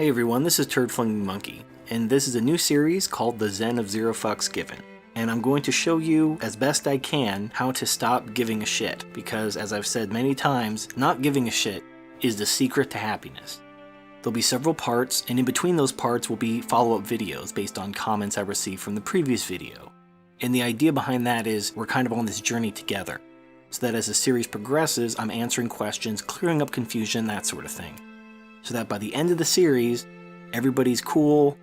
Hey everyone, this is Turd Flinging Monkey, and this is a new series called The Zen of Zero Fucks Given. And I'm going to show you, as best I can, how to stop giving a shit, because as I've said many times, not giving a shit is the secret to happiness. There'll be several parts, and in between those parts will be follow-up videos based on comments I received from the previous video. And the idea behind that is we're kind of on this journey together, so that as the series progresses, I'm answering questions, clearing up confusion, that sort of thing. So that by the end of the series, everybody's cool,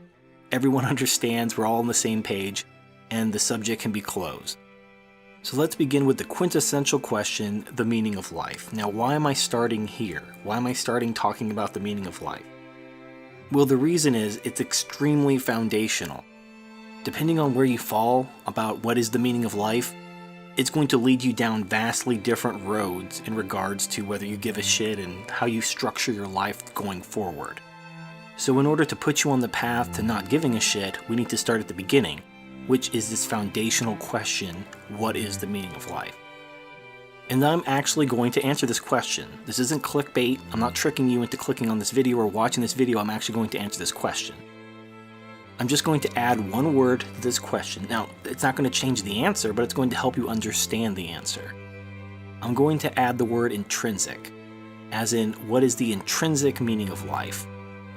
everyone understands, we're all on the same page, and the subject can be closed. So let's begin with the quintessential question, the meaning of life. Now, why am I starting here? Why am I starting talking about the meaning of life? Well, the reason is it's extremely foundational. Depending on where you fall about what is the meaning of life, it's going to lead you down vastly different roads in regards to whether you give a shit and how you structure your life going forward. So in order to put you on the path to not giving a shit, we need to start at the beginning, which is this foundational question, what is the meaning of life? And I'm actually going to answer this question. This isn't clickbait, I'm not tricking you into clicking on this video or watching this video, I'm actually going to answer this question. I'm just going to add one word to this question. Now, it's not going to change the answer, but it's going to help you understand the answer. I'm going to add the word intrinsic, as in, what is the intrinsic meaning of life?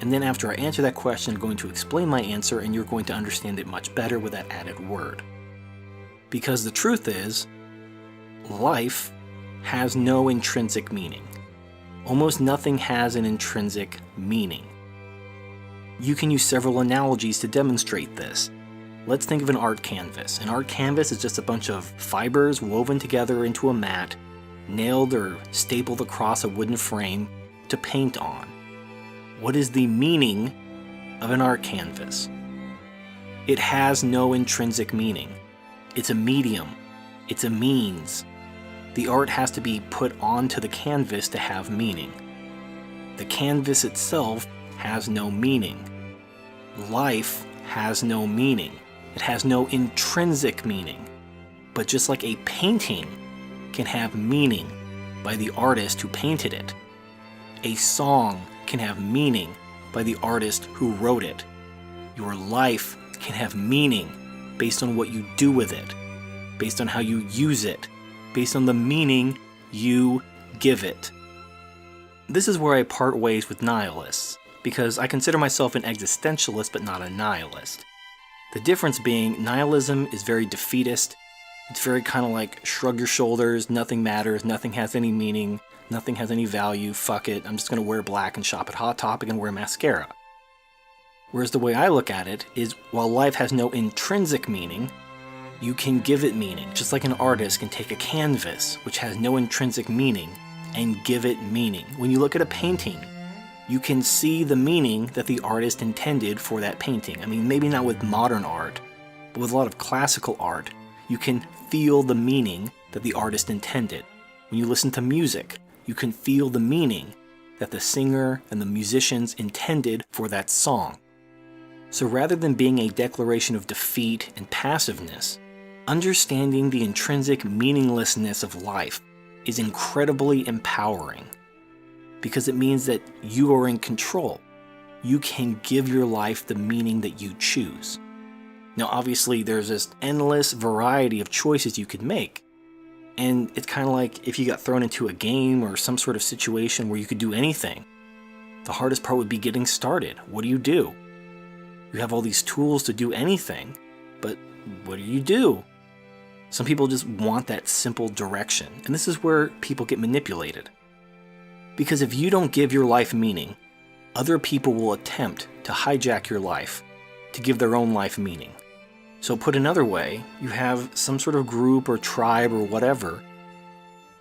And then after I answer that question, I'm going to explain my answer, and you're going to understand it much better with that added word. Because the truth is, life has no intrinsic meaning. Almost nothing has an intrinsic meaning. You can use several analogies to demonstrate this. Let's think of an art canvas. An art canvas is just a bunch of fibers woven together into a mat, nailed or stapled across a wooden frame to paint on. What is the meaning of an art canvas? It has no intrinsic meaning. It's a medium. It's a means. The art has to be put onto the canvas to have meaning. The canvas itself has no meaning. Life has no meaning. It has no intrinsic meaning. But just like a painting can have meaning by the artist who painted it, a song can have meaning by the artist who wrote it. Your life can have meaning based on what you do with it, based on how you use it, based on the meaning you give it. This is where I part ways with nihilists, because I consider myself an existentialist but not a nihilist. The difference being, nihilism is very defeatist. It's very kind of like shrug your shoulders, nothing matters, nothing has any meaning, nothing has any value, fuck it, I'm just going to wear black and shop at Hot Topic and wear mascara. Whereas the way I look at it is, while life has no intrinsic meaning, you can give it meaning, just like an artist can take a canvas, which has no intrinsic meaning, and give it meaning. When you look at a painting, you can see the meaning that the artist intended for that painting. I mean, maybe not with modern art, but with a lot of classical art, you can feel the meaning that the artist intended. When you listen to music, you can feel the meaning that the singer and the musicians intended for that song. So rather than being a declaration of defeat and passiveness, understanding the intrinsic meaninglessness of life is incredibly empowering, because it means that you are in control. You can give your life the meaning that you choose. Now obviously there's this endless variety of choices you could make, and it's kind of like if you got thrown into a game or some sort of situation where you could do anything. The hardest part would be getting started. What do? You have all these tools to do anything, but what do? Some people just want that simple direction, and this is where people get manipulated. Because if you don't give your life meaning, other people will attempt to hijack your life to give their own life meaning. So put another way, you have some sort of group or tribe or whatever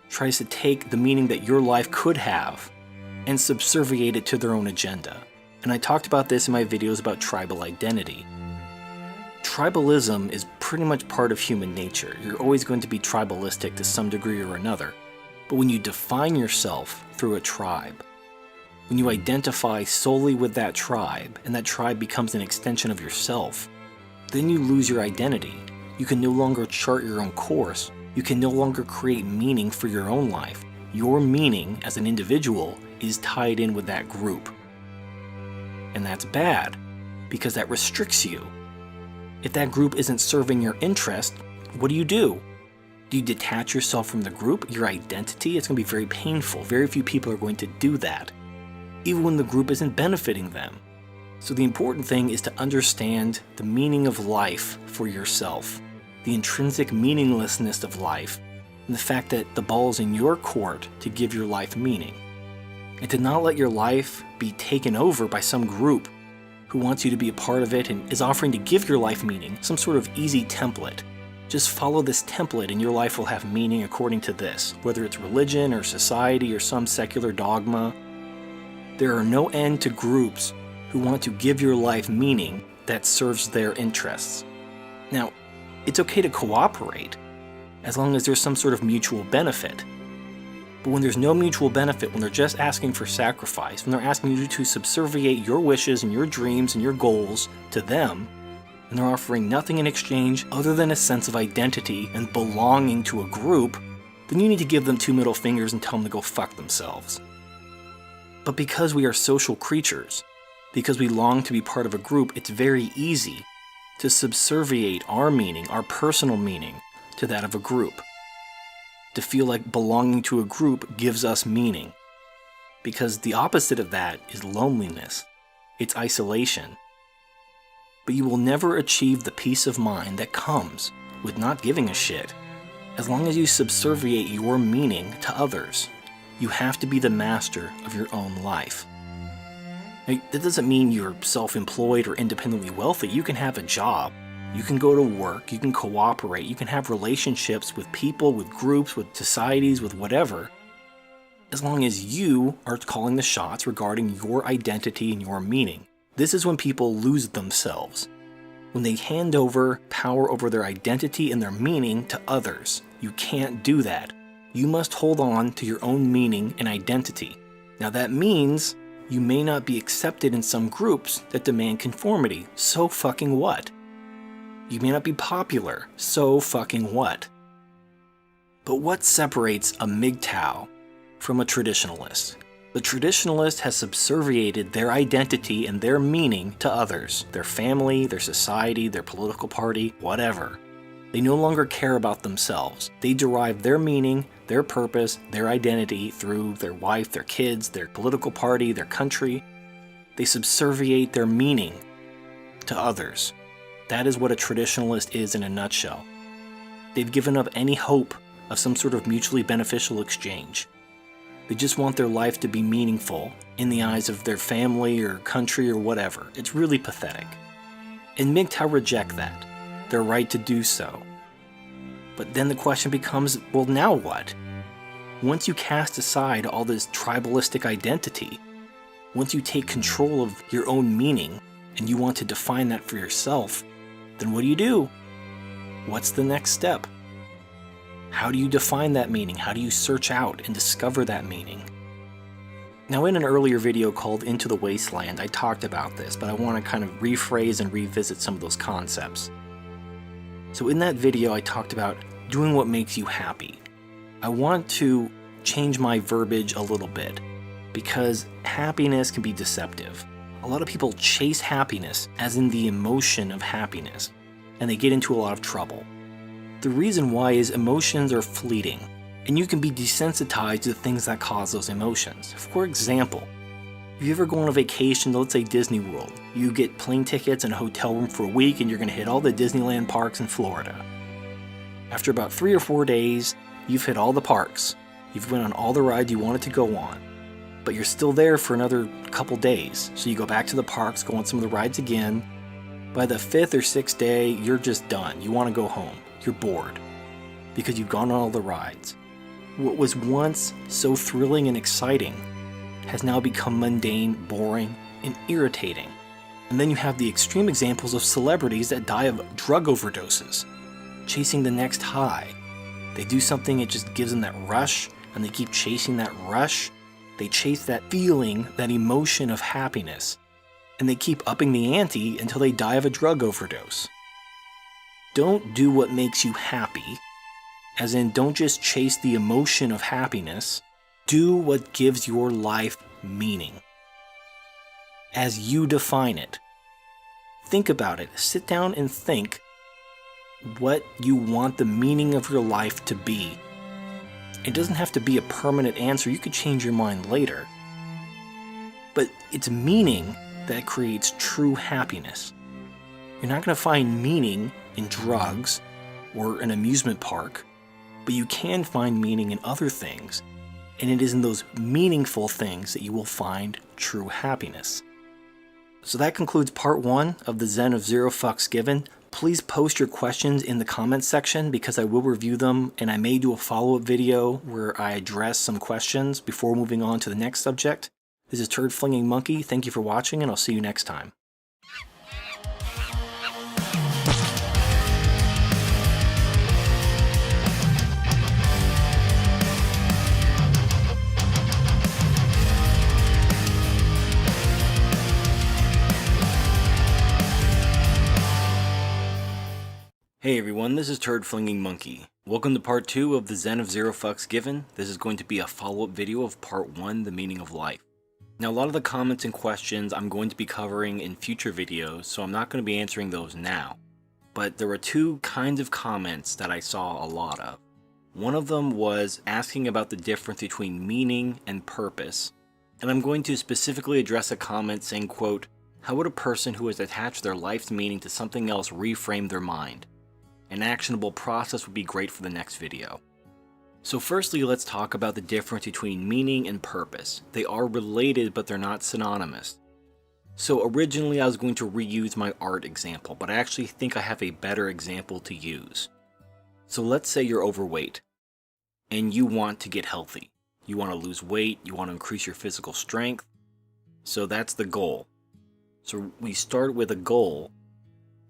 tries to take the meaning that your life could have and subserviate it to their own agenda. And I talked about this in my videos about tribal identity. Tribalism is pretty much part of human nature. You're always going to be tribalistic to some degree or another. But when you define yourself through a tribe, when you identify solely with that tribe, and that tribe becomes an extension of yourself, then you lose your identity. You can no longer chart your own course. You can no longer create meaning for your own life. Your meaning as an individual is tied in with that group. And that's bad, because that restricts you. If that group isn't serving your interest, what do? Do you detach yourself from the group, your identity? It's going to be very painful. Very few people are going to do that, even when the group isn't benefiting them. So the important thing is to understand the meaning of life for yourself, the intrinsic meaninglessness of life, and the fact that the ball's in your court to give your life meaning. And to not let your life be taken over by some group who wants you to be a part of it and is offering to give your life meaning, some sort of easy template. Just follow this template and your life will have meaning according to this, whether it's religion or society or some secular dogma. There are no end to groups who want to give your life meaning that serves their interests. Now, it's okay to cooperate as long as there's some sort of mutual benefit. But when there's no mutual benefit, when they're just asking for sacrifice, when they're asking you to subserviate your wishes and your dreams and your goals to them, and they're offering nothing in exchange other than a sense of identity and belonging to a group, then you need to give them 2 middle fingers and tell them to go fuck themselves. But because we are social creatures, because we long to be part of a group, it's very easy to subserviate our meaning, our personal meaning, to that of a group. To feel like belonging to a group gives us meaning. Because the opposite of that is loneliness. It's isolation. But you will never achieve the peace of mind that comes with not giving a shit as long as you subserviate your meaning to others. You have to be the master of your own life. Now, that doesn't mean you're self-employed or independently wealthy. You can have a job. You can go to work, you can cooperate, you can have relationships with people, with groups, with societies, with whatever, as long as you are calling the shots regarding your identity and your meaning. This is when people lose themselves. When they hand over power over their identity and their meaning to others. You can't do that. You must hold on to your own meaning and identity. Now that means you may not be accepted in some groups that demand conformity. So fucking what? You may not be popular, so fucking what? But what separates a MGTOW from a traditionalist? The traditionalist has subserviated their identity and their meaning to others, their family, their society, their political party, whatever. They no longer care about themselves. They derive their meaning, their purpose, their identity through their wife, their kids, their political party, their country. They subserviate their meaning to others. That is what a traditionalist is in a nutshell. They've given up any hope of some sort of mutually beneficial exchange. They just want their life to be meaningful in the eyes of their family or country or whatever. It's really pathetic. And MGTOW reject that. Their right to do so. But then the question becomes, well, now what? Once you cast aside all this tribalistic identity, once you take control of your own meaning and you want to define that for yourself, then what do? What's the next step? How do you define that meaning? How do you search out and discover that meaning? Now, in an earlier video called Into the Wasteland, I talked about this, but I want to kind of rephrase and revisit some of those concepts. So in that video, I talked about doing what makes you happy. I want to change my verbiage a little bit, because happiness can be deceptive. A lot of people chase happiness, as in the emotion of happiness, and they get into a lot of trouble. The reason why is emotions are fleeting, and you can be desensitized to the things that cause those emotions. For example, if you ever go on a vacation to, let's say, Disney World, you get plane tickets and a hotel room for a week and you're going to hit all the Disneyland parks in Florida. After about 3 or 4 days, you've hit all the parks. You've went on all the rides you wanted to go on. But you're still there for another couple days, so you go back to the parks, go on some of the rides again. By the 5th or 6th day, you're just done. You want to go home. You're bored because you've gone on all the rides. What was once so thrilling and exciting has now become mundane, boring, and irritating. And then you have the extreme examples of celebrities that die of drug overdoses, chasing the next high. They do something, it just gives them that rush, and they keep chasing that rush. They chase that feeling, that emotion of happiness, and they keep upping the ante until they die of a drug overdose. Don't do what makes you happy, as in don't just chase the emotion of happiness. Do what gives your life meaning. as you define it. Think about it. Sit down and think what you want the meaning of your life to be. It doesn't have to be a permanent answer. You could change your mind later. But it's meaning that creates true happiness. You're not going to find meaning in drugs or an amusement park, but you can find meaning in other things. And it is in those meaningful things that you will find true happiness. So that concludes part 1 of the Zen of Zero Fucks Given. Please post your questions in the comments section because I will review them, and I may do a follow-up video where I address some questions before moving on to the next subject. This is Turd Flinging Monkey. Thank you for watching, and I'll see you next time. Hey everyone, this is Turd Flinging Monkey. Welcome to part 2 of the Zen of Zero Fucks Given. This is going to be a follow-up video of part 1, The Meaning of Life. Now a lot of the comments and questions I'm going to be covering in future videos, so I'm not going to be answering those now. But there were 2 kinds of comments that I saw a lot of. One of them was asking about the difference between meaning and purpose. And I'm going to specifically address a comment saying, quote, "How would a person who has attached their life's meaning to something else reframe their mind? An actionable process would be great for the next video." So firstly, let's talk about the difference between meaning and purpose. They are related, but they're not synonymous. So originally I was going to reuse my art example, but I actually think I have a better example to use. So let's say you're overweight, and you want to get healthy. You want to lose weight, you want to increase your physical strength. So that's the goal. So we start with a goal.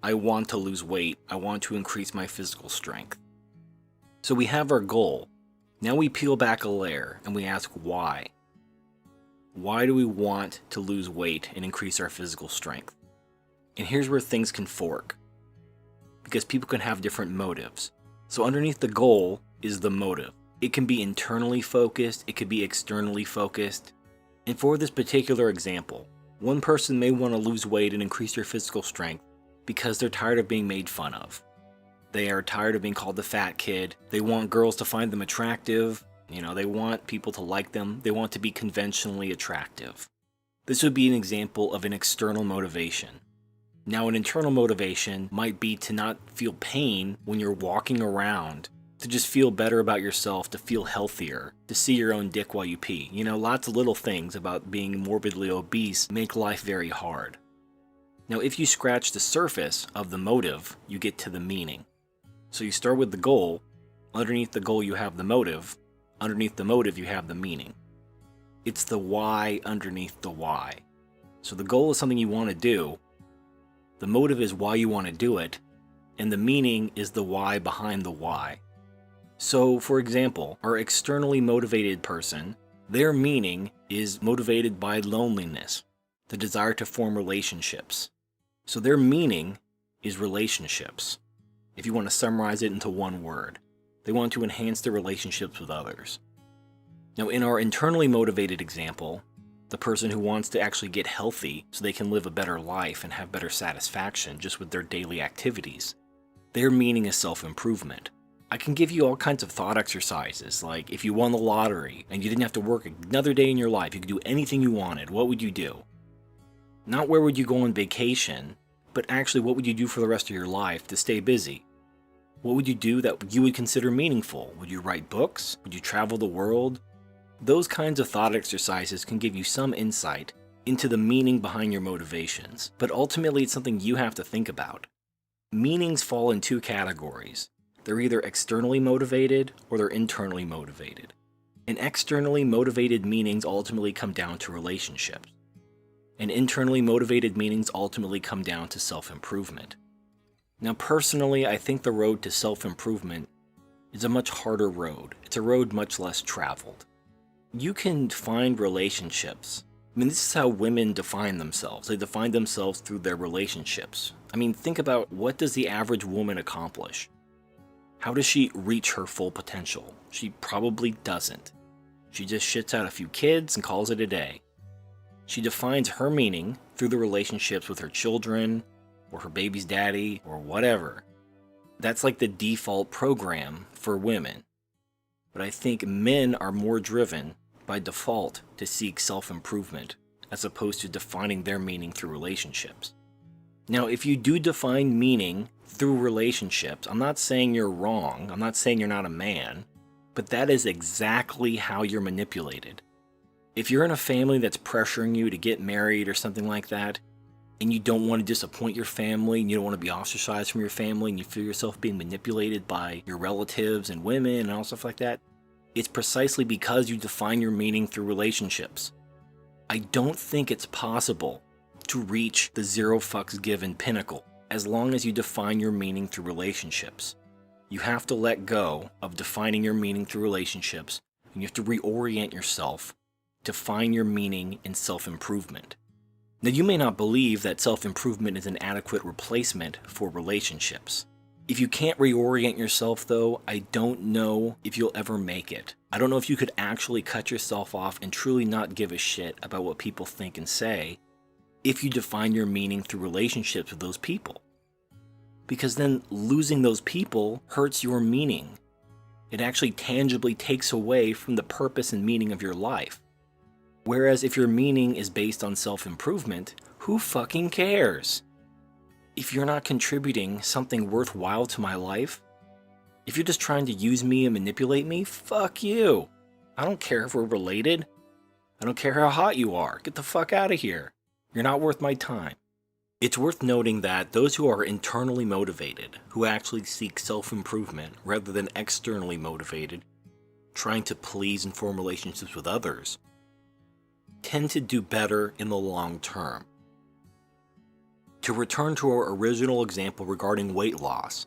I want to lose weight. I want to increase my physical strength. So we have our goal. Now we peel back a layer and we ask why. Why do we want to lose weight and increase our physical strength? And here's where things can fork. Because people can have different motives. So underneath the goal is the motive. It can be internally focused. It could be externally focused. And for this particular example, one person may want to lose weight and increase their physical strength because they're tired of being made fun of. They are tired of being called the fat kid. They want girls to find them attractive. They want people to like them. They want to be conventionally attractive. This would be an example of an external motivation. Now, an internal motivation might be to not feel pain when you're walking around, to just feel better about yourself, to feel healthier, to see your own dick while you pee. Lots of little things about being morbidly obese make life very hard. Now, if you scratch the surface of the motive, you get to the meaning. So you start with the goal. Underneath the goal, you have the motive. Underneath the motive, you have the meaning. It's the why underneath the why. So the goal is something you want to do. The motive is why you want to do it. And the meaning is the why behind the why. So, for example, our externally motivated person, their meaning is motivated by loneliness, the desire to form relationships. So their meaning is relationships. If you want to summarize it into one word, they want to enhance their relationships with others. Now, in our internally motivated example, the person who wants to actually get healthy so they can live a better life and have better satisfaction just with their daily activities, their meaning is self-improvement. I can give you all kinds of thought exercises, like if you won the lottery and you didn't have to work another day in your life, you could do anything you wanted, what would you do? Not where would you go on vacation, but actually what would you do for the rest of your life to stay busy? What would you do that you would consider meaningful? Would you write books? Would you travel the world? Those kinds of thought exercises can give you some insight into the meaning behind your motivations, but ultimately it's something you have to think about. Meanings fall in 2 categories. They're either externally motivated or they're internally motivated. And externally motivated meanings ultimately come down to relationships. And internally motivated meanings ultimately come down to self-improvement. Now personally, I think the road to self-improvement is a much harder road. It's a road much less traveled. You can find relationships. This is how women define themselves. They define themselves through their relationships. Think about, what does the average woman accomplish? How does she reach her full potential? She probably doesn't. She just shits out a few kids and calls it a day. She defines her meaning through the relationships with her children, or her baby's daddy, or whatever. That's like the default program for women. But I think men are more driven by default to seek self-improvement, as opposed to defining their meaning through relationships. Now, if you do define meaning through relationships, I'm not saying you're wrong, I'm not saying you're not a man, but that is exactly how you're manipulated. If you're in a family that's pressuring you to get married or something like that, and you don't want to disappoint your family, and you don't want to be ostracized from your family, and you feel yourself being manipulated by your relatives and women and all stuff like that, it's precisely because you define your meaning through relationships. I don't think it's possible to reach the zero fucks given pinnacle as long as you define your meaning through relationships. You have to let go of defining your meaning through relationships, and you have to reorient yourself to find your meaning in self-improvement. Now, you may not believe that self-improvement is an adequate replacement for relationships. If you can't reorient yourself, though, I don't know if you'll ever make it. I don't know if you could actually cut yourself off and truly not give a shit about what people think and say if you define your meaning through relationships with those people. Because then losing those people hurts your meaning. It actually tangibly takes away from the purpose and meaning of your life. Whereas if your meaning is based on self-improvement, who fucking cares? If you're not contributing something worthwhile to my life, if you're just trying to use me and manipulate me, fuck you. I don't care if we're related. I don't care how hot you are. Get the fuck out of here. You're not worth my time. It's worth noting that those who are internally motivated, who actually seek self-improvement rather than externally motivated, trying to please and form relationships with others, tend to do better in the long term. To return to our original example regarding weight loss,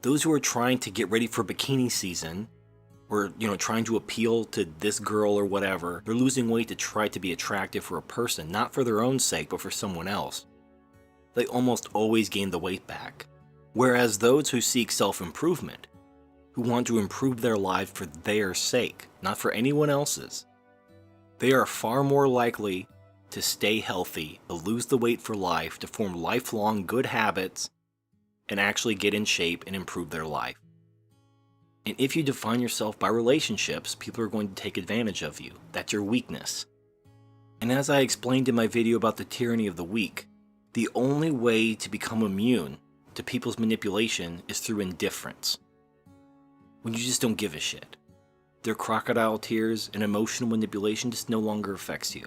those who are trying to get ready for bikini season, or trying to appeal to this girl or whatever, they're losing weight to try to be attractive for a person, not for their own sake, but for someone else. They almost always gain the weight back. Whereas those who seek self-improvement, who want to improve their lives for their sake, not for anyone else's, they are far more likely to stay healthy, to lose the weight for life, to form lifelong good habits, and actually get in shape and improve their life. And if you define yourself by relationships, people are going to take advantage of you. That's your weakness. And as I explained in my video about the tyranny of the weak, the only way to become immune to people's manipulation is through indifference. When you just don't give a shit. Their crocodile tears and emotional manipulation just no longer affects you.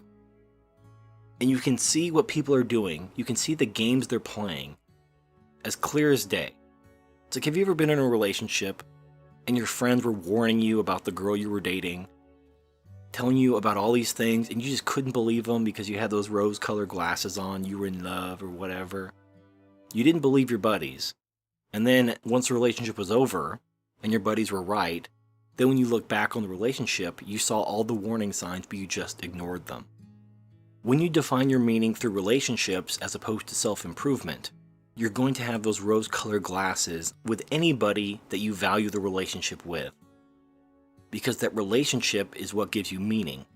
And you can see what people are doing, you can see the games they're playing, as clear as day. It's like, have you ever been in a relationship and your friends were warning you about the girl you were dating, telling you about all these things, and you just couldn't believe them because you had those rose-colored glasses on, you were in love or whatever. You didn't believe your buddies. And then once the relationship was over and your buddies were right, then when you look back on the relationship, you saw all the warning signs, but you just ignored them. When you define your meaning through relationships as opposed to self-improvement, you're going to have those rose-colored glasses with anybody that you value the relationship with. Because that relationship is what gives you meaning.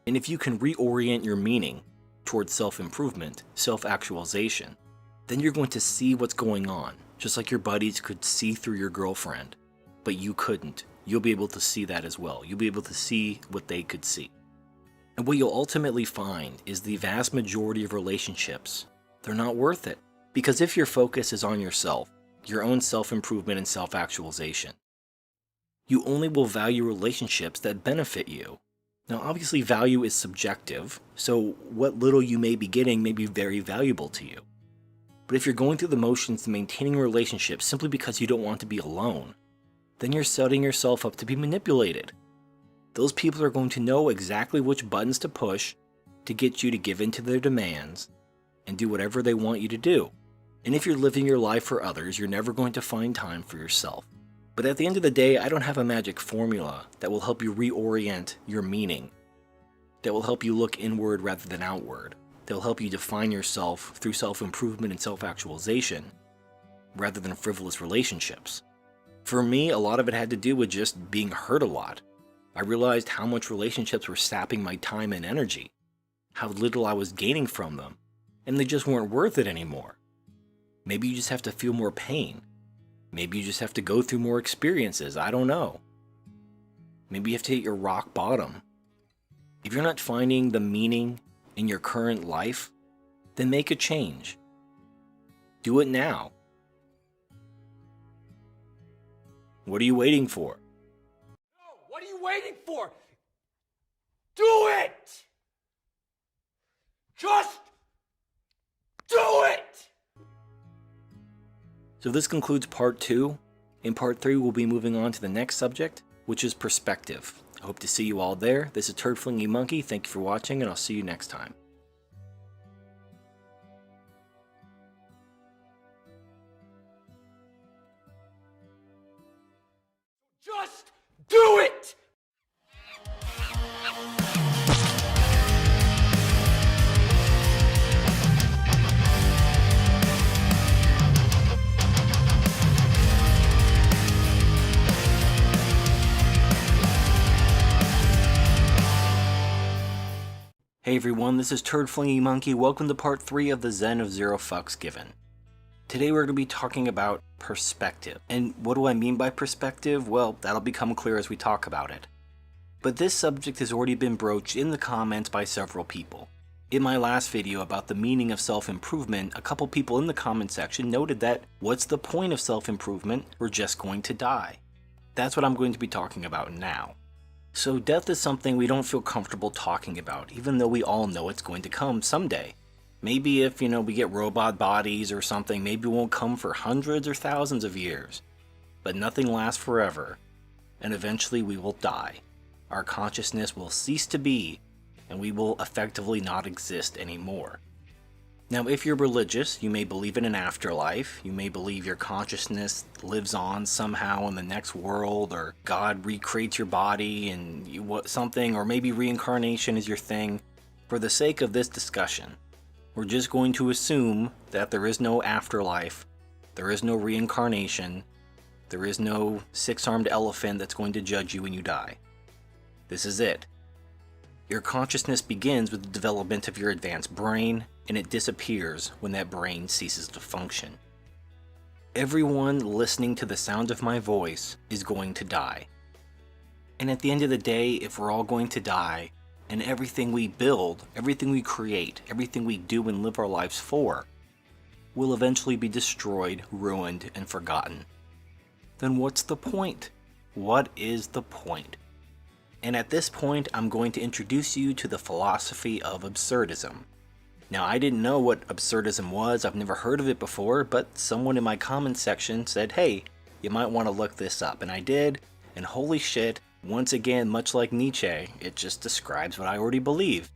And if you can reorient your meaning towards self-improvement, self-actualization, then you're going to see what's going on, just like your buddies could see through your girlfriend, but you couldn't. You'll be able to see that as well. You'll be able to see what they could see. And what you'll ultimately find is the vast majority of relationships, they're not worth it. Because if your focus is on yourself, your own self-improvement and self-actualization, you only will value relationships that benefit you. Now, obviously, value is subjective, so what little you may be getting may be very valuable to you. But if you're going through the motions to maintaining a relationship simply because you don't want to be alone, then you're setting yourself up to be manipulated. Those people are going to know exactly which buttons to push to get you to give in to their demands and do whatever they want you to do. And if you're living your life for others, you're never going to find time for yourself. But at the end of the day, I don't have a magic formula that will help you reorient your meaning, that will help you look inward rather than outward, that will help you define yourself through self-improvement and self-actualization rather than frivolous relationships. For me, a lot of it had to do with just being hurt a lot. I realized how much relationships were sapping my time and energy, how little I was gaining from them, and they just weren't worth it anymore. Maybe you just have to feel more pain. Maybe you just have to go through more experiences, I don't know. Maybe you have to hit your rock bottom. If you're not finding the meaning in your current life, then make a change. Do it now. What are you waiting for? No, what are you waiting for? Do it! Just do it! So this concludes part 2. In part 3, we'll be moving on to the next subject, which is perspective. I hope to see you all there. This is Turd Flinging Monkey. Thank you for watching, and I'll see you next time. Just do it! Hey everyone, this is Turd Flinging Monkey. Welcome to part 3 of the Zen of Zero Fucks Given. Today we're going to be talking about perspective. And what do I mean by perspective? Well, that'll become clear as we talk about it. But this subject has already been broached in the comments by several people. In my last video about the meaning of self-improvement, a couple people in the comment section noted that, what's the point of self-improvement? We're just going to die. That's what I'm going to be talking about now. So death is something we don't feel comfortable talking about, even though we all know it's going to come someday. Maybe if, we get robot bodies or something, maybe it won't come for hundreds or thousands of years. But nothing lasts forever, and eventually we will die. Our consciousness will cease to be, and we will effectively not exist anymore. Now, if you're religious, you may believe in an afterlife, you may believe your consciousness lives on somehow in the next world, or God recreates your body and something, or maybe reincarnation is your thing. For the sake of this discussion, we're just going to assume that there is no afterlife, there is no reincarnation, there is no six-armed elephant that's going to judge you when you die. This is it. Your consciousness begins with the development of your advanced brain, and it disappears when that brain ceases to function. Everyone listening to the sound of my voice is going to die. And at the end of the day, if we're all going to die, and everything we build, everything we create, everything we do and live our lives for, will eventually be destroyed, ruined, and forgotten, then what's the point? What is the point? And at this point, I'm going to introduce you to the philosophy of absurdism. Now, I didn't know what absurdism was, I've never heard of it before, but someone in my comment section said, hey, you might want to look this up, and I did, and holy shit, once again, much like Nietzsche, it just describes what I already believe.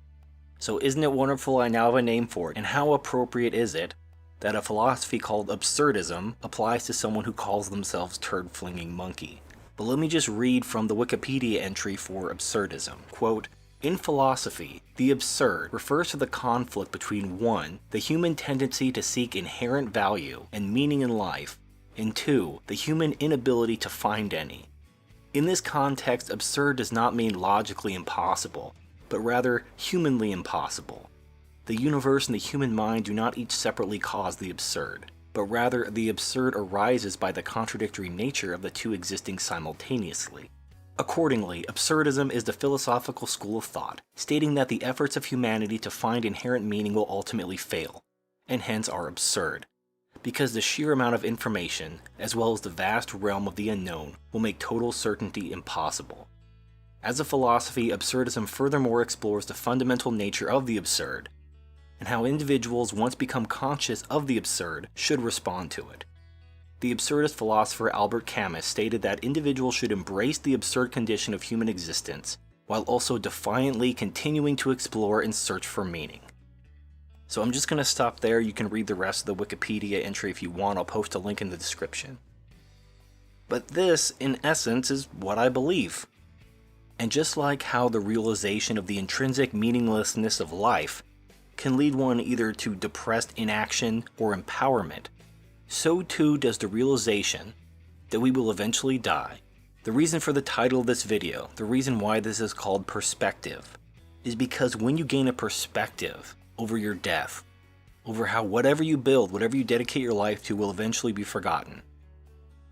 So isn't it wonderful I now have a name for it, and how appropriate is it that a philosophy called absurdism applies to someone who calls themselves Turd Flinging Monkey? But let me just read from the Wikipedia entry for absurdism. Quote, in philosophy, the absurd refers to the conflict between 1. The human tendency to seek inherent value and meaning in life, and 2. The human inability to find any. In this context, absurd does not mean logically impossible, but rather humanly impossible. The universe and the human mind do not each separately cause the absurd, but rather the absurd arises by the contradictory nature of the two existing simultaneously. Accordingly, absurdism is the philosophical school of thought, stating that the efforts of humanity to find inherent meaning will ultimately fail, and hence are absurd, because the sheer amount of information, as well as the vast realm of the unknown, will make total certainty impossible. As a philosophy, absurdism furthermore explores the fundamental nature of the absurd, and how individuals, once become conscious of the absurd, should respond to it. The absurdist philosopher Albert Camus stated that individuals should embrace the absurd condition of human existence, while also defiantly continuing to explore and search for meaning. So I'm just going to stop there. You can read the rest of the Wikipedia entry if you want. I'll post a link in the description. But this, in essence, is what I believe. And just like how the realization of the intrinsic meaninglessness of life can lead one either to depressed inaction or empowerment, so too does the realization that we will eventually die. The reason for the title of this video, the reason why this is called perspective, is because when you gain a perspective over your death, over how whatever you build, whatever you dedicate your life to will eventually be forgotten,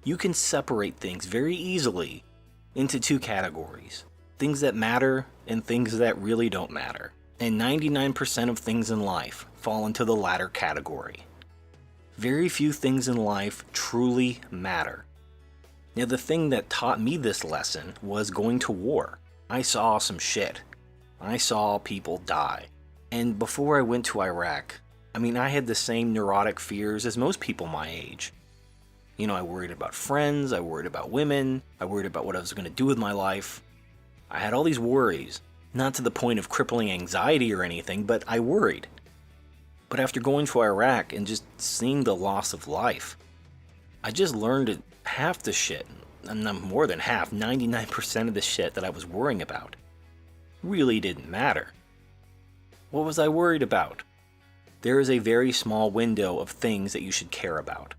you can separate things very easily into two categories. Things that matter and things that really don't matter. And 99% of things in life fall into the latter category. Very few things in life truly matter. Now, the thing that taught me this lesson was going to war. I saw some shit. I saw people die. And before I went to Iraq, I had the same neurotic fears as most people my age. I worried about friends, I worried about women, I worried about what I was going to do with my life. I had all these worries, not to the point of crippling anxiety or anything, but I worried. But after going to Iraq and just seeing the loss of life, I just learned that half the shit, and more than half, 99% of the shit that I was worrying about, really didn't matter. What was I worried about? There is a very small window of things that you should care about.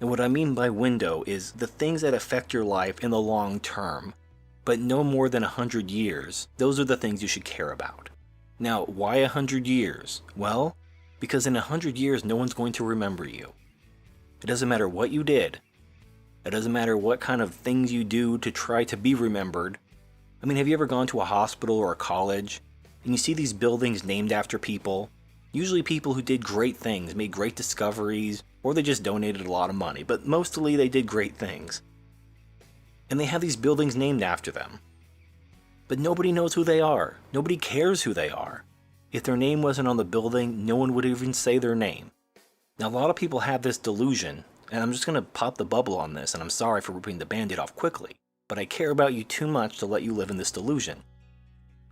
And what I mean by window is the things that affect your life in the long term, but no more than 100 years. Those are the things you should care about. Now, why 100 years? Well, because in 100 years, no one's going to remember you. It doesn't matter what you did. It doesn't matter what kind of things you do to try to be remembered. Have you ever gone to a hospital or a college and you see these buildings named after people? Usually people who did great things, made great discoveries, or they just donated a lot of money, but mostly they did great things. And they have these buildings named after them. But nobody knows who they are. Nobody cares who they are. If their name wasn't on the building, no one would even say their name. Now, a lot of people have this delusion, and I'm just going to pop the bubble on this, and I'm sorry for ripping the band-aid off quickly, but I care about you too much to let you live in this delusion.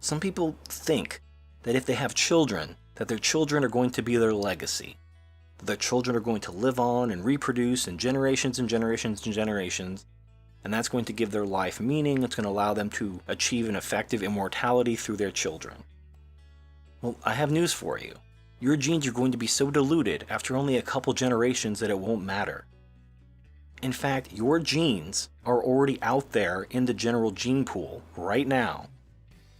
Some people think that if they have children, that their children are going to be their legacy. That their children are going to live on and reproduce in generations and generations and generations, and that's going to give their life meaning. It's going to allow them to achieve an effective immortality through their children. Well, I have news for you. Your genes are going to be so diluted after only a couple generations that it won't matter. In fact, your genes are already out there in the general gene pool right now.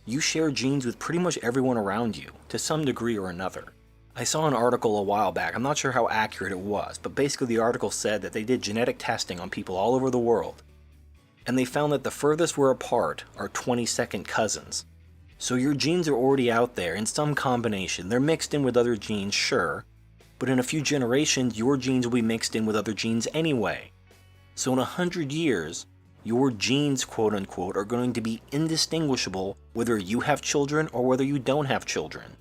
You share genes with pretty much everyone around you, to some degree or another. I saw an article a while back, I'm not sure how accurate it was, but basically the article said that they did genetic testing on people all over the world, and they found that the furthest we're apart are 22nd cousins. So your genes are already out there in some combination. They're mixed in with other genes, sure, but in a few generations, your genes will be mixed in with other genes anyway. So in 100 years, your genes, quote unquote, are going to be indistinguishable whether you have children or whether you don't have children.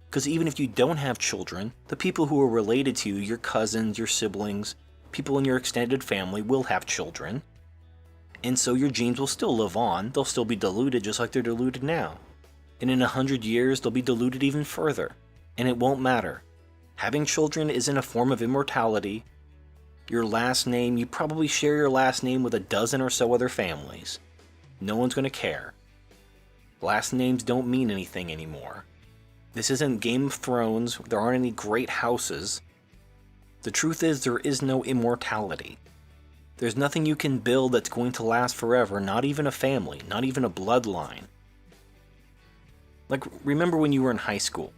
Because even if you don't have children, the people who are related to you, your cousins, your siblings, people in your extended family will have children. And so your genes will still live on, they'll still be diluted just like they're diluted now. And in 100 years, they'll be diluted even further. And it won't matter. Having children isn't a form of immortality. Your last name, you probably share your last name with a dozen or so other families. No one's going to care. Last names don't mean anything anymore. This isn't Game of Thrones, there aren't any great houses. The truth is, there is no immortality. There's nothing you can build that's going to last forever, not even a family, not even a bloodline. Like, remember when you were in high school?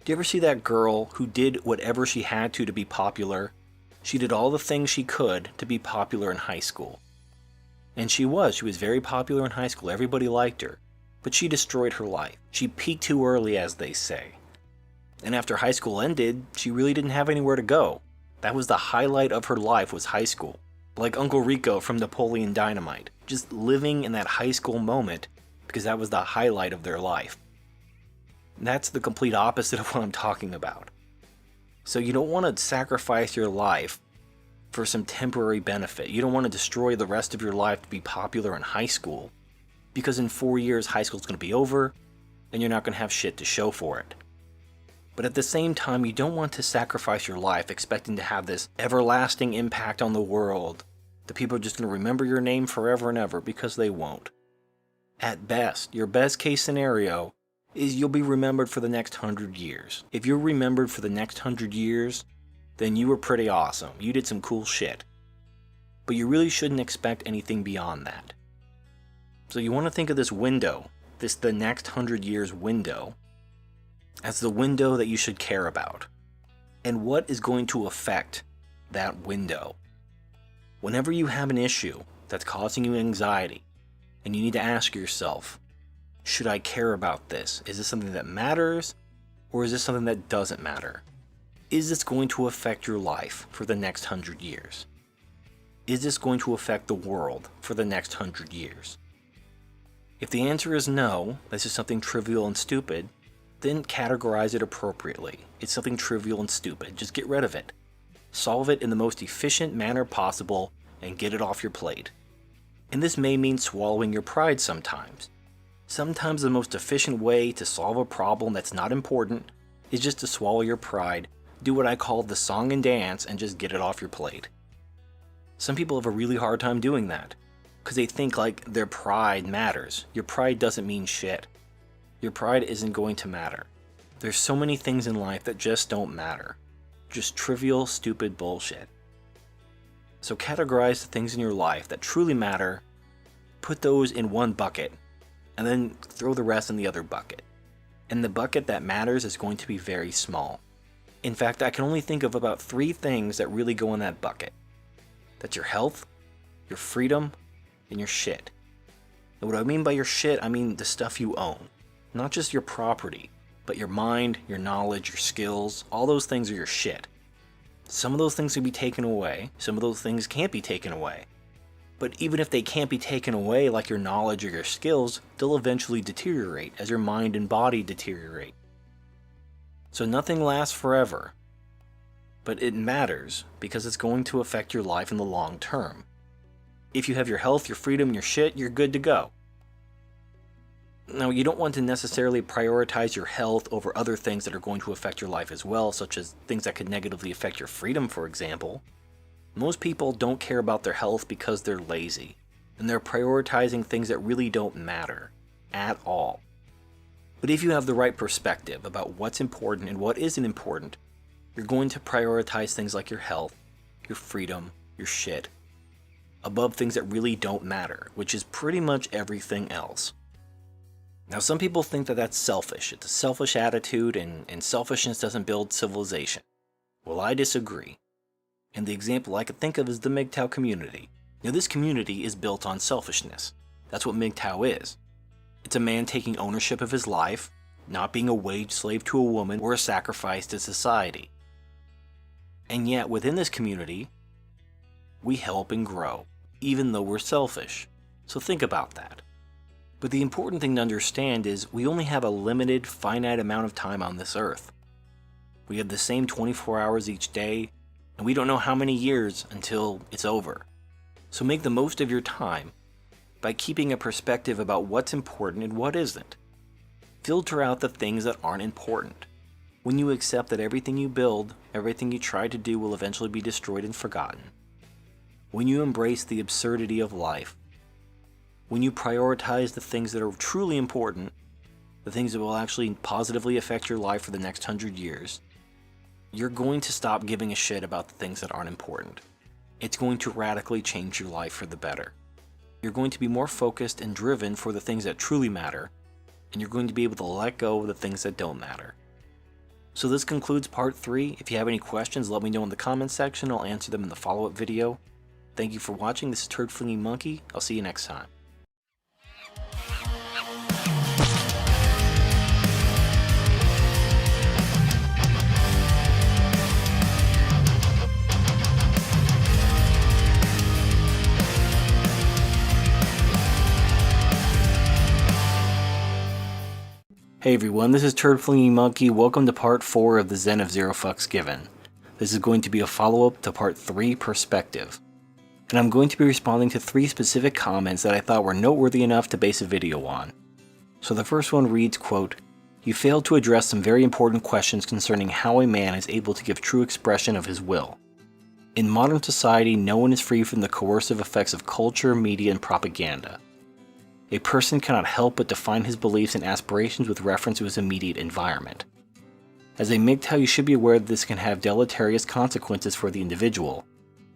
Do you ever see that girl who did whatever she had to be popular? She did all the things she could to be popular in high school. And she was very popular in high school, everybody liked her. But she destroyed her life. She peaked too early, as they say. And after high school ended, she really didn't have anywhere to go. That was the highlight of her life, was high school. Like Uncle Rico from Napoleon Dynamite, just living in that high school moment because that was the highlight of their life. That's the complete opposite of what I'm talking about. So you don't want to sacrifice your life for some temporary benefit. You don't want to destroy the rest of your life to be popular in high school, because in 4 years high school's going to be over and you're not going to have shit to show for it. But at the same time, you don't want to sacrifice your life expecting to have this everlasting impact on the world. The people are just going to remember your name forever and ever, because they won't. At best, your best case scenario is you'll be remembered for the next 100 years. If you're remembered for the next 100 years, then you were pretty awesome. You did some cool shit. But you really shouldn't expect anything beyond that. So you want to think of this window the next 100 years window as the window that you should care about. And what is going to affect that window? Whenever you have an issue that's causing you anxiety, and you need to ask yourself, should I care about this? Is this something that matters, or is this something that doesn't matter? Is this going to affect your life for the next 100 years? Is this going to affect the world for the next 100 years? If the answer is no, this is something trivial and stupid, then categorize it appropriately. It's something trivial and stupid. Just get rid of it. Solve it in the most efficient manner possible and get it off your plate. And this may mean swallowing your pride sometimes. Sometimes the most efficient way to solve a problem that's not important is just to swallow your pride, do what I call the song and dance, and just get it off your plate. Some people have a really hard time doing that, because they think like their pride matters. Your pride doesn't mean shit. Your pride isn't going to matter. There's so many things in life that just don't matter. Just trivial, stupid bullshit. So categorize the things in your life that truly matter, put those in one bucket, and then throw the rest in the other bucket. And the bucket that matters is going to be very small. In fact, I can only think of about 3 things that really go in that bucket. That's your health, your freedom, and your shit. And what I mean by your shit, I mean the stuff you own. Not just your property, but your mind, your knowledge, your skills, all those things are your shit. Some of those things can be taken away, some of those things can't be taken away. But even if they can't be taken away, like your knowledge or your skills, they'll eventually deteriorate as your mind and body deteriorate. So nothing lasts forever, but it matters because it's going to affect your life in the long term. If you have your health, your freedom, your shit, you're good to go. Now, you don't want to necessarily prioritize your health over other things that are going to affect your life as well, such as things that could negatively affect your freedom, for example. Most people don't care about their health because they're lazy, and they're prioritizing things that really don't matter at all. But if you have the right perspective about what's important and what isn't important, you're going to prioritize things like your health, your freedom, your shit, above things that really don't matter, which is pretty much everything else. Now, some people think that that's selfish. It's a selfish attitude, and selfishness doesn't build civilization. Well, I disagree. And the example I could think of is the MGTOW community. Now, this community is built on selfishness. That's what MGTOW is. It's a man taking ownership of his life, not being a wage slave to a woman or a sacrifice to society. And yet, within this community, we help and grow, even though we're selfish. So think about that. But the important thing to understand is we only have a limited, finite amount of time on this earth. We have the same 24 hours each day, and we don't know how many years until it's over. So make the most of your time by keeping a perspective about what's important and what isn't. Filter out the things that aren't important. When you accept that everything you build, everything you try to do will eventually be destroyed and forgotten. When you embrace the absurdity of life. When you prioritize the things that are truly important, the things that will actually positively affect your life for the next 100 years, you're going to stop giving a shit about the things that aren't important. It's going to radically change your life for the better. You're going to be more focused and driven for the things that truly matter, and you're going to be able to let go of the things that don't matter. So this concludes part 3. If you have any questions, let me know in the comments section. I'll answer them in the follow-up video. Thank you for watching. This is Turd Flinging Monkey. I'll see you next time. Hey everyone, this is Turd Flinging Monkey. Welcome to part 4 of the Zen of Zero Fucks Given. This is going to be a follow-up to part 3, Perspective. And I'm going to be responding to 3 specific comments that I thought were noteworthy enough to base a video on. So the first one reads, quote, "You failed to address some very important questions concerning how a man is able to give true expression of his will. In modern society, no one is free from the coercive effects of culture, media, and propaganda. A person cannot help but define his beliefs and aspirations with reference to his immediate environment. As a MGTOW, you should be aware that this can have deleterious consequences for the individual.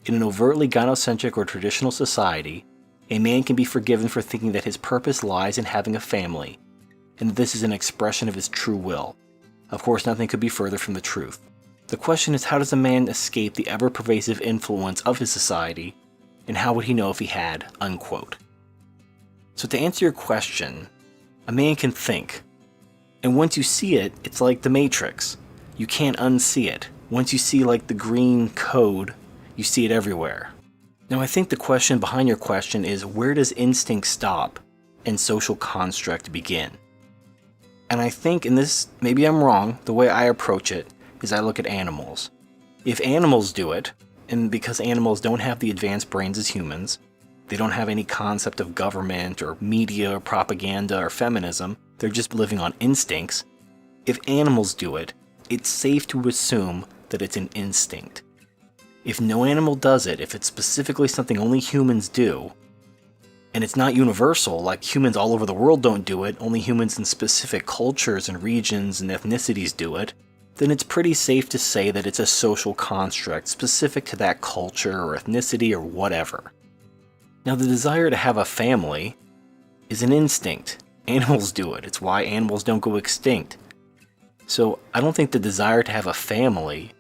In an overtly gynocentric or traditional society, a man can be forgiven for thinking that his purpose lies in having a family, and that this is an expression of his true will. Of course, nothing could be further from the truth. The question is, how does a man escape the ever-pervasive influence of his society, and how would he know if he had, unquote. So to answer your question, a man can think. And once you see it, it's like the Matrix. You can't unsee it. Once you see like the green code, you see it everywhere. Now I think the question behind your question is, where does instinct stop and social construct begin? And I think, and this, maybe I'm wrong, the way I approach it is I look at animals. If animals do it, and because animals don't have the advanced brains as humans, they don't have any concept of government or media or propaganda or feminism, they're just living on instincts. If animals do it, it's safe to assume that it's an instinct. If no animal does it, if it's specifically something only humans do, and it's not universal, like humans all over the world don't do it, only humans in specific cultures and regions and ethnicities do it, then it's pretty safe to say that it's a social construct specific to that culture or ethnicity or whatever. Now the desire to have a family is an instinct. Animals do it. It's why animals don't go extinct. So I don't think the desire to have a family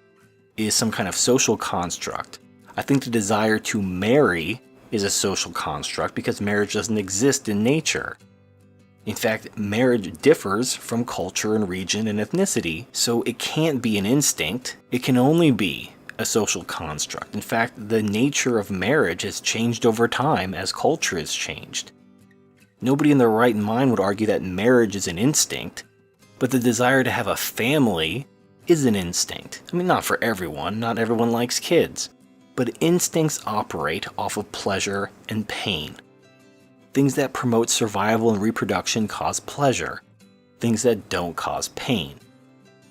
is some kind of social construct. I think the desire to marry is a social construct because marriage doesn't exist in nature. In fact, marriage differs from culture and region and ethnicity, so it can't be an instinct. It can only be a social construct. In fact, the nature of marriage has changed over time as culture has changed. Nobody in their right mind would argue that marriage is an instinct, but the desire to have a family is an instinct. I mean, not for everyone. Not everyone likes kids. But instincts operate off of pleasure and pain. Things that promote survival and reproduction cause pleasure. Things that don't cause pain.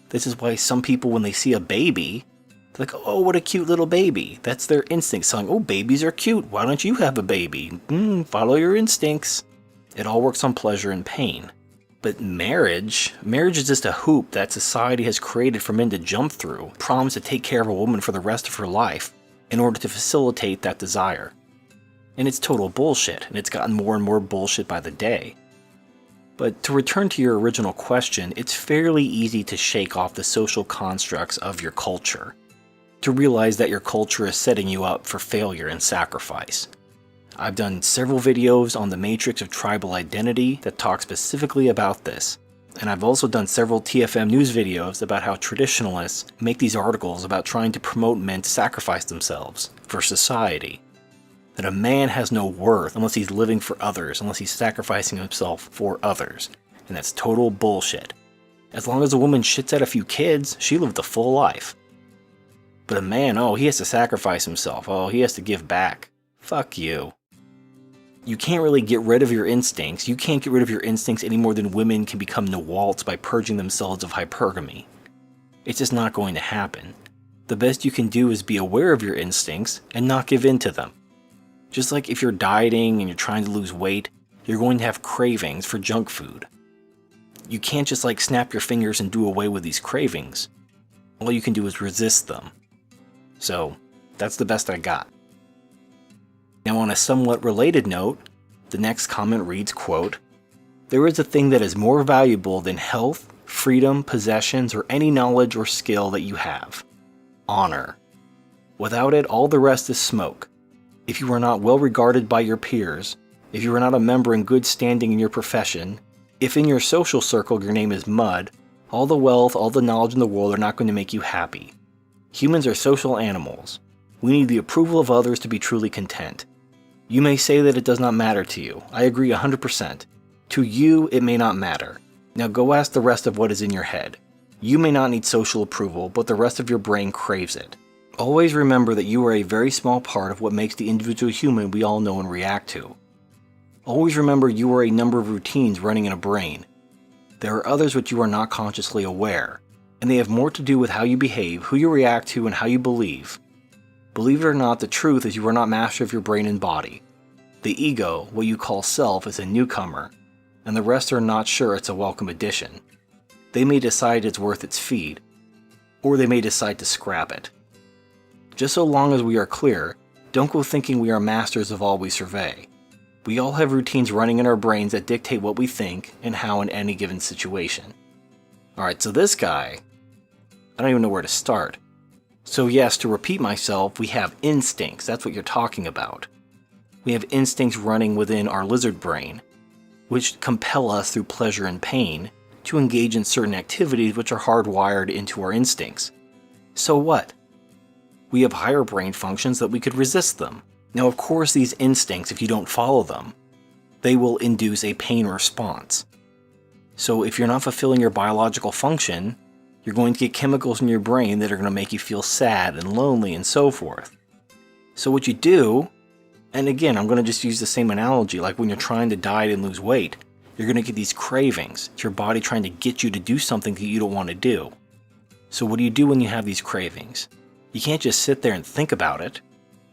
This is why some people, when they see a baby, they're like, oh, what a cute little baby. That's their instinct saying, oh, babies are cute. Why don't you have a baby? Follow your instincts. It all works on pleasure and pain. But marriage is just a hoop that society has created for men to jump through, promise to take care of a woman for the rest of her life in order to facilitate that desire. And it's total bullshit, and it's gotten more and more bullshit by the day. But to return to your original question, it's fairly easy to shake off the social constructs of your culture, to realize that your culture is setting you up for failure and sacrifice. I've done several videos on the matrix of tribal identity that talk specifically about this, and I've also done several TFM news videos about how traditionalists make these articles about trying to promote men to sacrifice themselves for society. That a man has no worth unless he's living for others, unless he's sacrificing himself for others, and that's total bullshit. As long as a woman shits out a few kids, she lived a full life. But a man, oh, he has to sacrifice himself, oh, he has to give back. Fuck you. You can't really get rid of your instincts. You can't get rid of your instincts any more than women can become Nawalts by purging themselves of hypergamy. It's just not going to happen. The best you can do is be aware of your instincts and not give in to them. Just like if you're dieting and you're trying to lose weight, you're going to have cravings for junk food. You can't just like snap your fingers and do away with these cravings. All you can do is resist them. So, that's the best I got. Now on a somewhat related note, the next comment reads, quote, "There is a thing that is more valuable than health, freedom, possessions, or any knowledge or skill that you have. Honor. Without it, all the rest is smoke. If you are not well regarded by your peers, if you are not a member in good standing in your profession, if in your social circle your name is mud, all the wealth, all the knowledge in the world are not going to make you happy. Humans are social animals. We need the approval of others to be truly content. You may say that it does not matter to you. I agree 100%. To you, it may not matter. Now go ask the rest of what is in your head. You may not need social approval, but the rest of your brain craves it. Always remember that you are a very small part of what makes the individual human we all know and react to. Always remember you are a number of routines running in a brain. There are others which you are not consciously aware, and they have more to do with how you behave, who you react to, and how you believe. Believe it or not, the truth is you are not master of your brain and body. The ego, what you call self, is a newcomer, and the rest are not sure it's a welcome addition. They may decide it's worth its feed, or they may decide to scrap it. Just so long as we are clear, don't go thinking we are masters of all we survey. We all have routines running in our brains that dictate what we think and how in any given situation. Alright, so this guy, I don't even know where to start. So yes, to repeat myself, we have instincts. That's what you're talking about. We have instincts running within our lizard brain, which compel us through pleasure and pain to engage in certain activities which are hardwired into our instincts. So what? We have higher brain functions that we could resist them. Now, of course, these instincts, if you don't follow them, they will induce a pain response. So if you're not fulfilling your biological function, you're going to get chemicals in your brain that are going to make you feel sad and lonely and so forth. So what you do, and again, I'm going to just use the same analogy, like when you're trying to diet and lose weight, you're going to get these cravings. It's your body trying to get you to do something that you don't want to do. So what do you do when you have these cravings? You can't just sit there and think about it.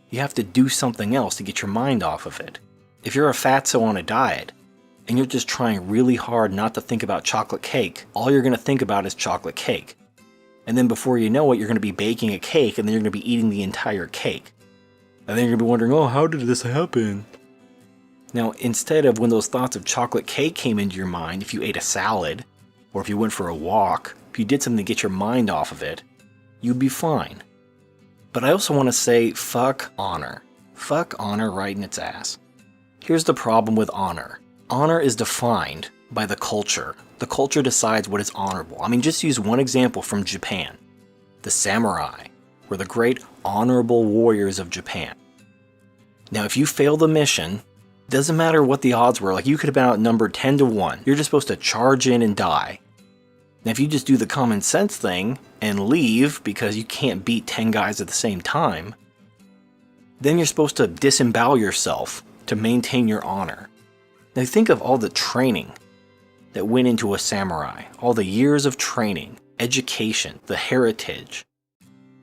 You have to do something else to get your mind off of it. If you're a fatso on a diet, and you're just trying really hard not to think about chocolate cake, all you're going to think about is chocolate cake. And then before you know it, you're going to be baking a cake, and then you're going to be eating the entire cake. And then you're going to be wondering, oh, how did this happen? Now, instead of when those thoughts of chocolate cake came into your mind, if you ate a salad, or if you went for a walk, if you did something to get your mind off of it, you'd be fine. But I also want to say, fuck honor. Fuck honor right in its ass. Here's the problem with honor. Honor is defined by the culture. The culture decides what is honorable. I mean, just use one example from Japan. The samurai were the great honorable warriors of Japan. Now, if you fail the mission, doesn't matter what the odds were, like you could have been outnumbered 10 to 1. You're just supposed to charge in and die. Now, if you just do the common sense thing and leave because you can't beat 10 guys at the same time, then you're supposed to disembowel yourself to maintain your honor. Now, think of all the training that went into a samurai, all the years of training, education, the heritage.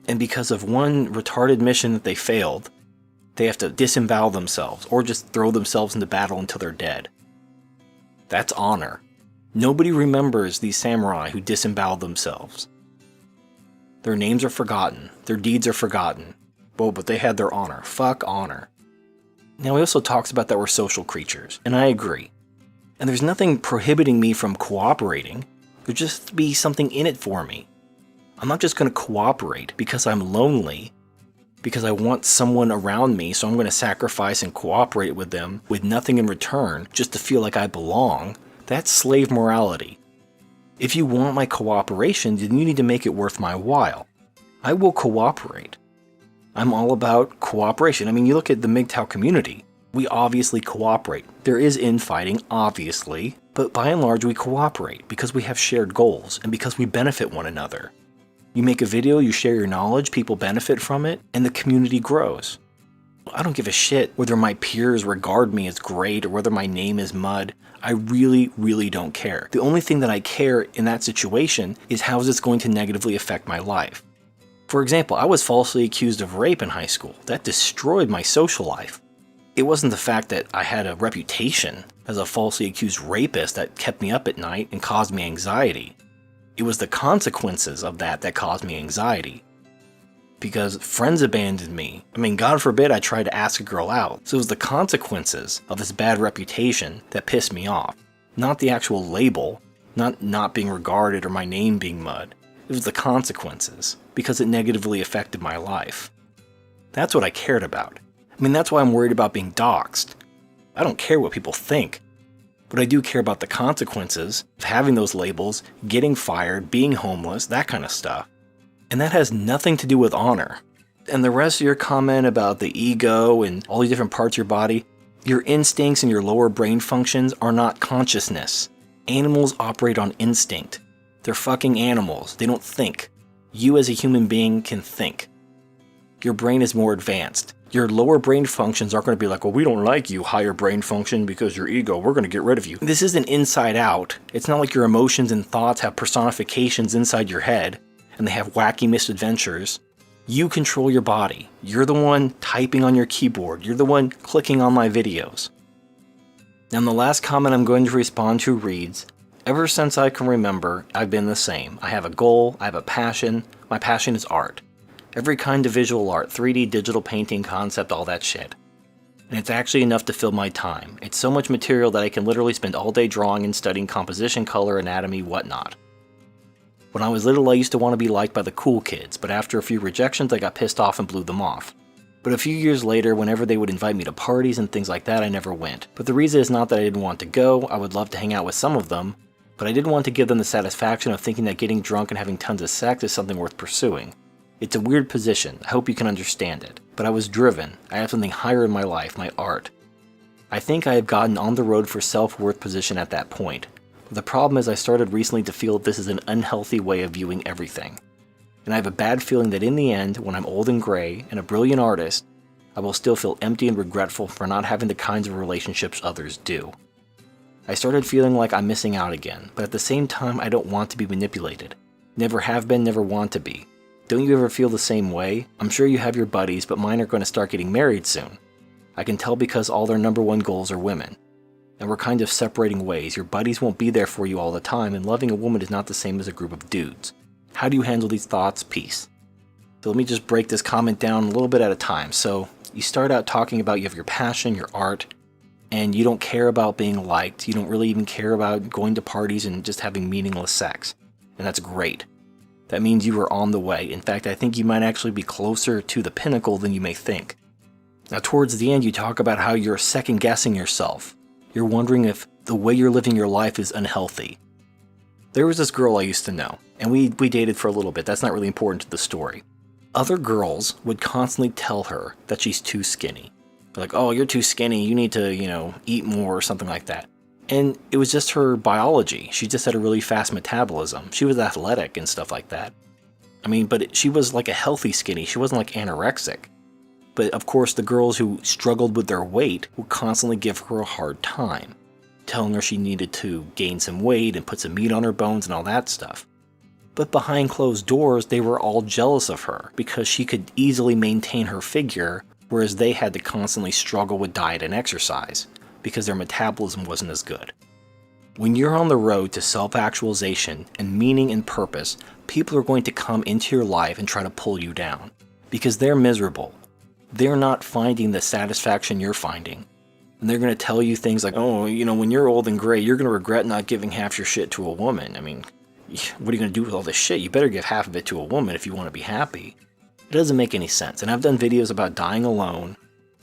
And because of one retarded mission that they failed, they have to disembowel themselves or just throw themselves into battle until they're dead. That's honor. Nobody remembers these samurai who disemboweled themselves. Their names are forgotten. Their deeds are forgotten. Well, but they had their honor. Fuck honor. Now, he also talks about that we're social creatures, and I agree. And there's nothing prohibiting me from cooperating. There'd just be something in it for me. I'm not just going to cooperate because I'm lonely, because I want someone around me, so I'm going to sacrifice and cooperate with them with nothing in return just to feel like I belong. That's slave morality. If you want my cooperation, then you need to make it worth my while. I will cooperate. I'm all about cooperation. I mean, you look at the MGTOW community. We obviously cooperate. There is infighting, obviously, but by and large we cooperate because we have shared goals and because we benefit one another. You make a video, you share your knowledge, people benefit from it, and the community grows. I don't give a shit whether my peers regard me as great or whether my name is mud. I really, really don't care. The only thing that I care in that situation is how is this going to negatively affect my life. For example, I was falsely accused of rape in high school. That destroyed my social life. It wasn't the fact that I had a reputation as a falsely accused rapist that kept me up at night and caused me anxiety. It was the consequences of that caused me anxiety. Because friends abandoned me. I mean, God forbid I tried to ask a girl out. So it was the consequences of this bad reputation that pissed me off. Not the actual label, not being regarded or my name being mud. It was the consequences, because it negatively affected my life. That's what I cared about. I mean, that's why I'm worried about being doxxed. I don't care what people think. But I do care about the consequences of having those labels, getting fired, being homeless, that kind of stuff. And that has nothing to do with honor. And the rest of your comment about the ego and all these different parts of your body, your instincts and your lower brain functions are not consciousness. Animals operate on instinct. They're fucking animals. They don't think. You as a human being can think. Your brain is more advanced. Your lower brain functions aren't going to be like, well, we don't like you, higher brain function, because your ego, we're going to get rid of you. This isn't inside out. It's not like your emotions and thoughts have personifications inside your head, and they have wacky misadventures. You control your body. You're the one typing on your keyboard. You're the one clicking on my videos. Now, the last comment I'm going to respond to reads, ever since I can remember, I've been the same. I have a goal. I have a passion. My passion is art. Every kind of visual art, 3D, digital painting, concept, all that shit. And it's actually enough to fill my time. It's so much material that I can literally spend all day drawing and studying composition, color, anatomy, whatnot. When I was little, I used to want to be liked by the cool kids, but after a few rejections, I got pissed off and blew them off. But a few years later, whenever they would invite me to parties and things like that, I never went. But the reason is not that I didn't want to go. I would love to hang out with some of them, but I didn't want to give them the satisfaction of thinking that getting drunk and having tons of sex is something worth pursuing. It's a weird position. I hope you can understand it. But I was driven. I have something higher in my life, my art. I think I have gotten on the road for self-worth position at that point. But the problem is I started recently to feel this is an unhealthy way of viewing everything. And I have a bad feeling that in the end, when I'm old and gray and a brilliant artist, I will still feel empty and regretful for not having the kinds of relationships others do. I started feeling like I'm missing out again, but at the same time I don't want to be manipulated. Never have been, never want to be. Don't you ever feel the same way? I'm sure you have your buddies, but mine are going to start getting married soon. I can tell because all their #1 goals are women. And we're kind of separating ways. Your buddies won't be there for you all the time, and loving a woman is not the same as a group of dudes. How do you handle these thoughts? Peace. So let me just break this comment down a little bit at a time. So you start out talking about you have your passion, your art, and you don't care about being liked. You don't really even care about going to parties and just having meaningless sex. And that's great. That means you are on the way. In fact, I think you might actually be closer to the pinnacle than you may think. Now, towards the end, you talk about how you're second-guessing yourself. You're wondering if the way you're living your life is unhealthy. There was this girl I used to know, and we dated for a little bit. That's not really important to the story. Other girls would constantly tell her that she's too skinny. They're like, oh, you're too skinny, you need to, eat more or something like that. And it was just her biology. She just had a really fast metabolism. She was athletic and stuff like that. But she was like a healthy skinny. She wasn't like anorexic. But of course, the girls who struggled with their weight would constantly give her a hard time, telling her she needed to gain some weight and put some meat on her bones and all that stuff. But behind closed doors, they were all jealous of her because she could easily maintain her figure, whereas they had to constantly struggle with diet and exercise because their metabolism wasn't as good. When you're on the road to self-actualization and meaning and purpose, people are going to come into your life and try to pull you down because they're miserable. They're not finding the satisfaction you're finding. And they're going to tell you things like, oh, when you're old and gray, you're going to regret not giving half your shit to a woman. What are you going to do with all this shit? You better give half of it to a woman if you want to be happy. It doesn't make any sense. And I've done videos about dying alone.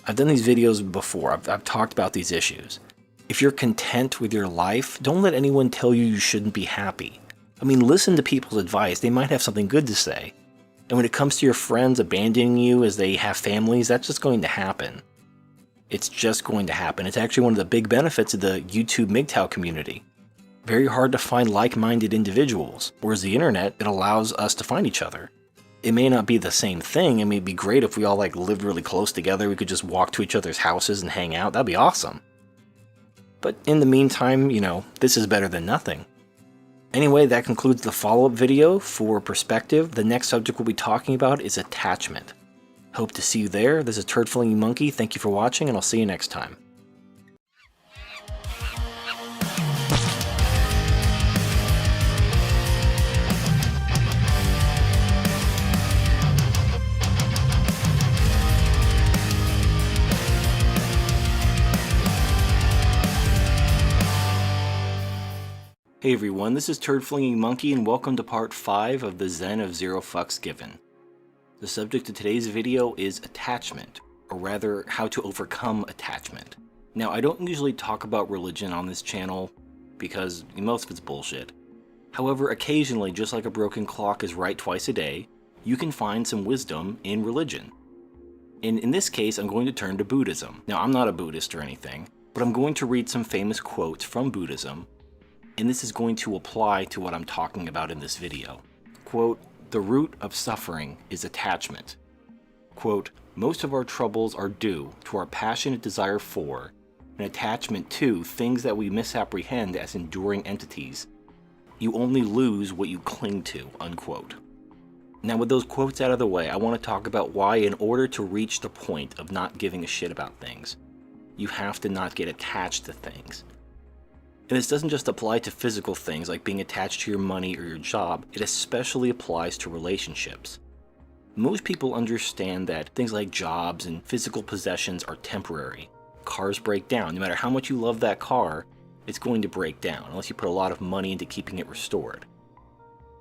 I've done these videos before. I've talked about these issues. If you're content with your life, don't let anyone tell you you shouldn't be happy. Listen to people's advice. They might have something good to say. And when it comes to your friends abandoning you as they have families, that's just going to happen. It's just going to happen. It's actually one of the big benefits of the YouTube MGTOW community. Very hard to find like-minded individuals, whereas the internet, it allows us to find each other. It may not be the same thing. It'd be great if we all lived really close together. We could just walk to each other's houses and hang out. That'd be awesome. But in the meantime, this is better than nothing. Anyway, that concludes the follow-up video. For perspective, the next subject we'll be talking about is attachment. Hope to see you there. This is Turd Flinging Monkey. Thank you for watching, and I'll see you next time. Hey everyone, this is Turd Flinging Monkey and welcome to part 5 of the Zen of Zero Fucks Given. The subject of today's video is attachment, or rather, how to overcome attachment. Now, I don't usually talk about religion on this channel because most of it's bullshit. However, occasionally, just like a broken clock is right twice a day, you can find some wisdom in religion. And in this case, I'm going to turn to Buddhism. Now, I'm not a Buddhist or anything, but I'm going to read some famous quotes from Buddhism, and this is going to apply to what I'm talking about in this video. Quote, "The root of suffering is attachment." Quote, "Most of our troubles are due to our passionate desire for, and attachment to, things that we misapprehend as enduring entities. You only lose what you cling to." Unquote. Now with those quotes out of the way, I want to talk about why in order to reach the point of not giving a shit about things, you have to not get attached to things. And this doesn't just apply to physical things like being attached to your money or your job, it especially applies to relationships. Most people understand that things like jobs and physical possessions are temporary. Cars break down. No matter how much you love that car, it's going to break down unless you put a lot of money into keeping it restored.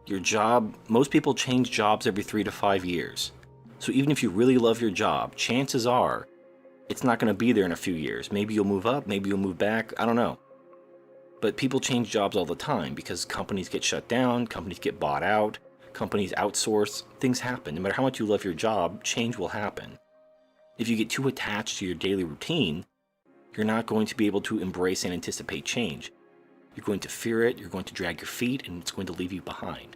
Your job, most people change jobs every 3 to 5 years. So even if you really love your job, chances are it's not going to be there in a few years. Maybe you'll move up, maybe you'll move back, I don't know. But people change jobs all the time because companies get shut down, companies get bought out, companies outsource, things happen. No matter how much you love your job, change will happen. If you get too attached to your daily routine, you're not going to be able to embrace and anticipate change. You're going to fear it, you're going to drag your feet, and it's going to leave you behind.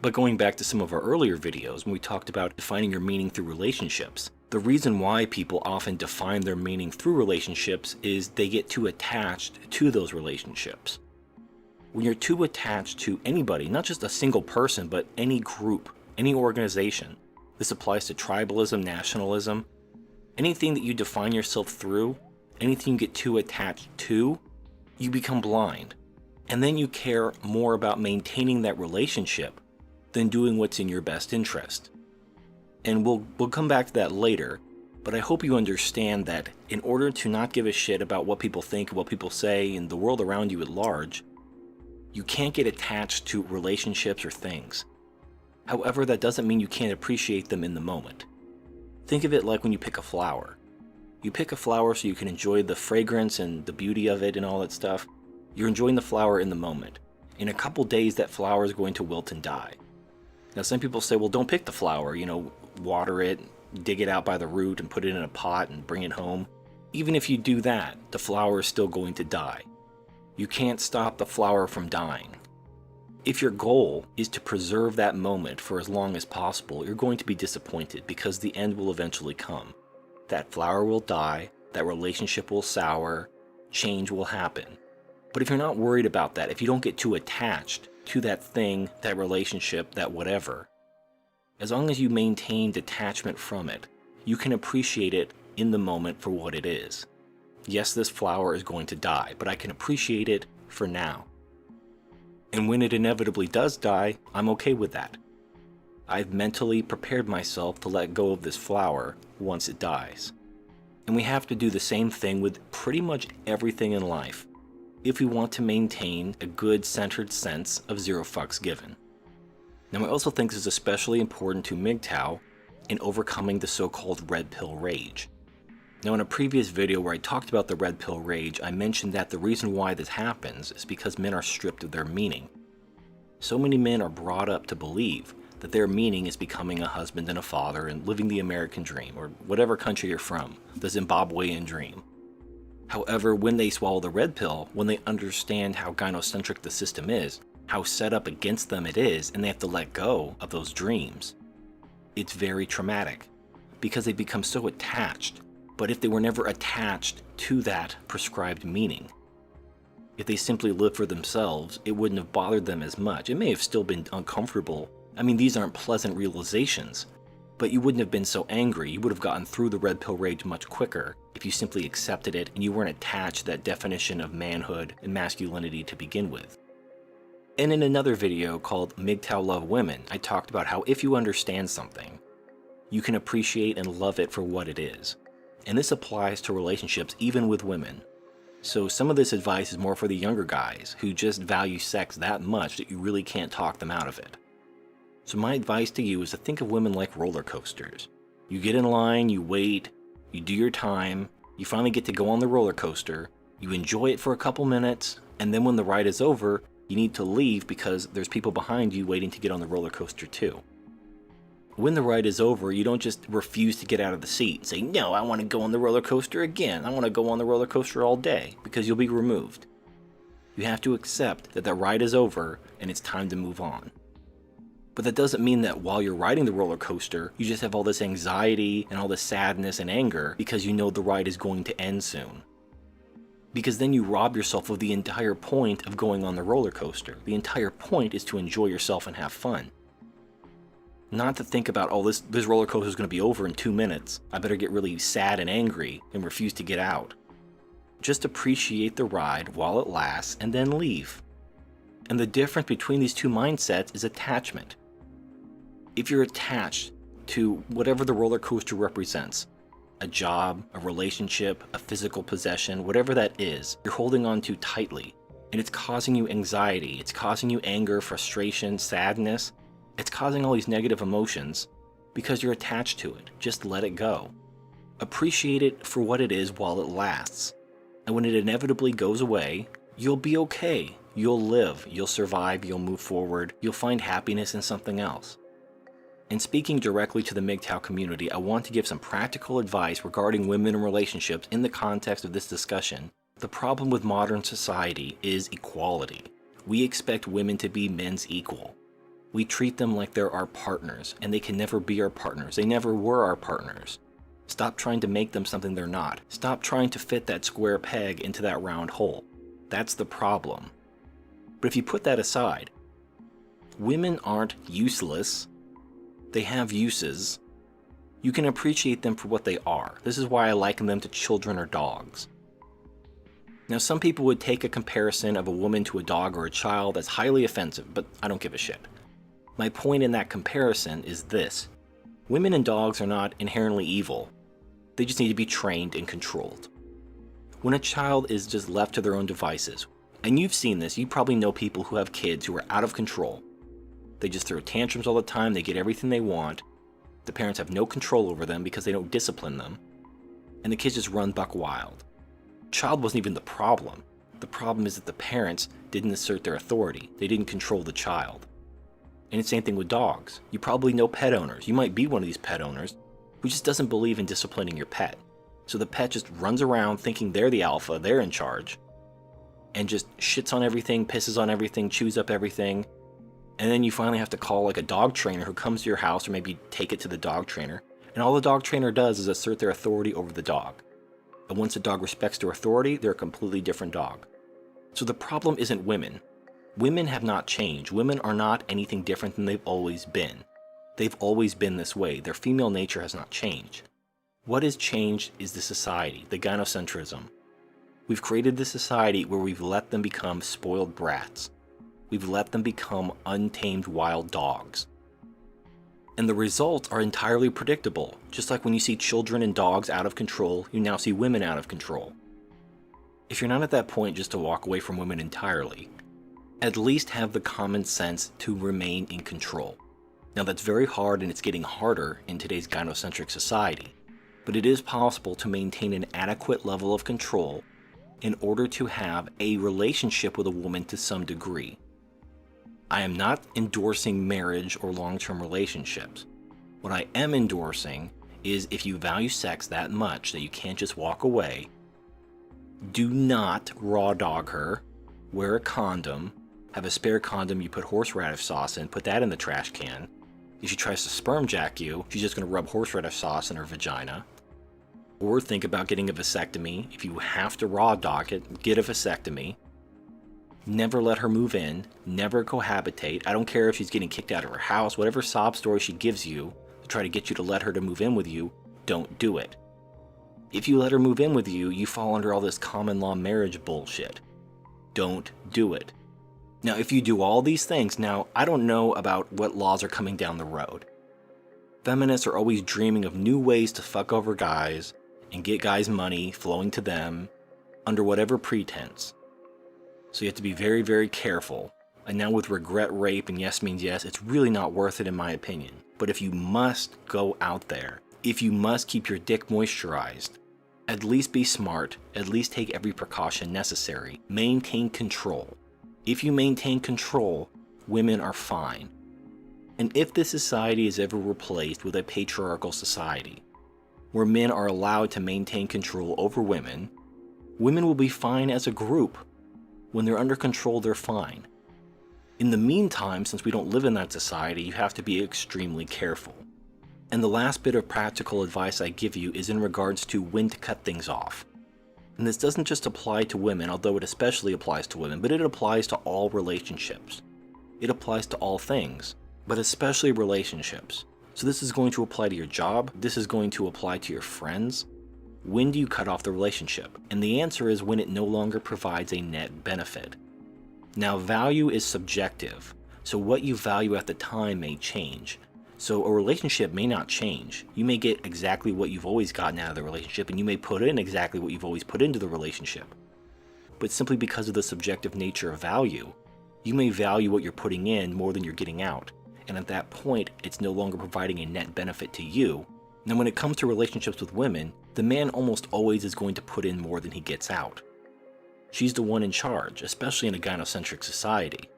But going back to some of our earlier videos when we talked about defining your meaning through relationships, the reason why people often define their meaning through relationships is they get too attached to those relationships. When you're too attached to anybody, not just a single person, but any group, any organization, this applies to tribalism, nationalism, anything that you define yourself through, anything you get too attached to, you become blind. And then you care more about maintaining that relationship than doing what's in your best interest. And we'll come back to that later, but I hope you understand that in order to not give a shit about what people think, what people say, and the world around you at large, you can't get attached to relationships or things. However, that doesn't mean you can't appreciate them in the moment. Think of it like when you pick a flower. You pick a flower so you can enjoy the fragrance and the beauty of it and all that stuff. You're enjoying the flower in the moment. In a couple days, that flower is going to wilt and die. Now, some people say, well, don't pick the flower, water it, dig it out by the root and put it in a pot and bring it home. Even if you do that, the flower is still going to die. You can't stop the flower from dying. If your goal is to preserve that moment for as long as possible, you're going to be disappointed because the end will eventually come. That flower will die, that relationship will sour, change will happen. But if you're not worried about that, if you don't get too attached to that thing, that relationship, that whatever, as long as you maintain detachment from it, you can appreciate it in the moment for what it is. Yes, this flower is going to die, but I can appreciate it for now. And when it inevitably does die, I'm okay with that. I've mentally prepared myself to let go of this flower once it dies. And we have to do the same thing with pretty much everything in life if we want to maintain a good centered sense of zero fucks given. Now, I also think this is especially important to MGTOW in overcoming the so-called red pill rage. Now, in a previous video where I talked about the red pill rage, I mentioned that the reason why this happens is because men are stripped of their meaning. So many men are brought up to believe that their meaning is becoming a husband and a father and living the American dream, or whatever country you're from, the Zimbabwean dream. However, when they swallow the red pill, when they understand how gynocentric the system is, how set up against them it is, and they have to let go of those dreams, it's very traumatic because they become so attached. But if they were never attached to that prescribed meaning, if they simply lived for themselves, it wouldn't have bothered them as much. It may have still been uncomfortable. I mean, these aren't pleasant realizations, but you wouldn't have been so angry. You would have gotten through the red pill rage much quicker if you simply accepted it and you weren't attached to that definition of manhood and masculinity to begin with. And in another video called MGTOW Love Women, I talked about how if you understand something, you can appreciate and love it for what it is. And this applies to relationships even with women. So some of this advice is more for the younger guys who just value sex that much that you really can't talk them out of it. So my advice to you is to think of women like roller coasters. You get in line, you wait, you do your time, you finally get to go on the roller coaster, you enjoy it for a couple minutes, and then when the ride is over, you need to leave because there's people behind you waiting to get on the roller coaster too. When the ride is over, you don't just refuse to get out of the seat and say, no, I want to go on the roller coaster again. I want to go on the roller coaster all day, because you'll be removed. You have to accept that the ride is over and it's time to move on. But that doesn't mean that while you're riding the roller coaster, you just have all this anxiety and all this sadness and anger because you know the ride is going to end soon. Because then you rob yourself of the entire point of going on the roller coaster. The entire point is to enjoy yourself and have fun. Not to think about, oh, this roller coaster is going to be over in 2 minutes. I better get really sad and angry and refuse to get out. Just appreciate the ride while it lasts and then leave. And the difference between these two mindsets is attachment. If you're attached to whatever the roller coaster represents, a job, a relationship, a physical possession, whatever that is, you're holding on to tightly. And it's causing you anxiety, it's causing you anger, frustration, sadness. It's causing all these negative emotions because you're attached to it. Just let it go. Appreciate it for what it is while it lasts. And when it inevitably goes away, you'll be okay. You'll live, you'll survive, you'll move forward, you'll find happiness in something else. And speaking directly to the MGTOW community, I want to give some practical advice regarding women and relationships in the context of this discussion. The problem with modern society is equality. We expect women to be men's equal. We treat them like they're our partners, and they can never be our partners. They never were our partners. Stop trying to make them something they're not. Stop trying to fit that square peg into that round hole. That's the problem. But if you put that aside, women aren't useless. They have uses. You can appreciate them for what they are. This is why I liken them to children or dogs. Now, some people would take a comparison of a woman to a dog or a child as highly offensive, but I don't give a shit. My point in that comparison is this. Women and dogs are not inherently evil. They just need to be trained and controlled. When a child is just left to their own devices, and you've seen this, you probably know people who have kids who are out of control. They just throw tantrums all the time, they get everything they want, the parents have no control over them because they don't discipline them, and the kids just run buck wild. Child wasn't even the problem. The problem is that the parents didn't assert their authority. They didn't control the child. And it's the same thing with dogs. You probably know pet owners. You might be one of these pet owners who just doesn't believe in disciplining your pet. So the pet just runs around thinking they're the alpha, they're in charge, and just shits on everything, pisses on everything, chews up everything. And then you finally have to call like a dog trainer who comes to your house, or maybe take it to the dog trainer. And all the dog trainer does is assert their authority over the dog. And once the dog respects their authority, they're a completely different dog. So the problem isn't women. Women have not changed. Women are not anything different than they've always been. They've always been this way. Their female nature has not changed. What has changed is the society, the gynocentrism. We've created this society where we've let them become spoiled brats. We've let them become untamed wild dogs. And the results are entirely predictable. Just like when you see children and dogs out of control, you now see women out of control. If you're not at that point just to walk away from women entirely, at least have the common sense to remain in control. Now that's very hard, and it's getting harder in today's gynocentric society, but it is possible to maintain an adequate level of control in order to have a relationship with a woman to some degree. I am not endorsing marriage or long-term relationships. What I am endorsing is if you value sex that much that you can't just walk away, do not raw dog her, wear a condom, have a spare condom you put horseradish sauce in, put that in the trash can. If she tries to sperm jack you, she's just going to rub horseradish sauce in her vagina. Or think about getting a vasectomy. If you have to raw dog it, get a vasectomy. Never let her move in, never cohabitate. I don't care if she's getting kicked out of her house, whatever sob story she gives you to try to get you to let her to move in with you, don't do it. If you let her move in with you, you fall under all this common law marriage bullshit. Don't do it. Now, if you do all these things, now, I don't know about what laws are coming down the road. Feminists are always dreaming of new ways to fuck over guys and get guys' money flowing to them under whatever pretense. So you have to be very, very careful. And now with regret rape and yes means yes, it's really not worth it in my opinion. But if you must go out there, if you must keep your dick moisturized, at least be smart, at least take every precaution necessary. Maintain control. If you maintain control, women are fine. And if this society is ever replaced with a patriarchal society, where men are allowed to maintain control over women, women will be fine as a group. When they're under control, they're fine. In the meantime, since we don't live in that society, you have to be extremely careful. And the last bit of practical advice I give you is in regards to when to cut things off. And this doesn't just apply to women, although it especially applies to women, but it applies to all relationships. It applies to all things, but especially relationships. So this is going to apply to your job, this is going to apply to your friends. When do you cut off the relationship? And the answer is when it no longer provides a net benefit. Now, value is subjective, so what you value at the time may change. So a relationship may not change. You may get exactly what you've always gotten out of the relationship, and you may put in exactly what you've always put into the relationship. But simply because of the subjective nature of value, you may value what you're putting in more than you're getting out. And at that point, it's no longer providing a net benefit to you. Now when it comes to relationships with women, the man almost always is going to put in more than he gets out. She's the one in charge, especially in a gynocentric society.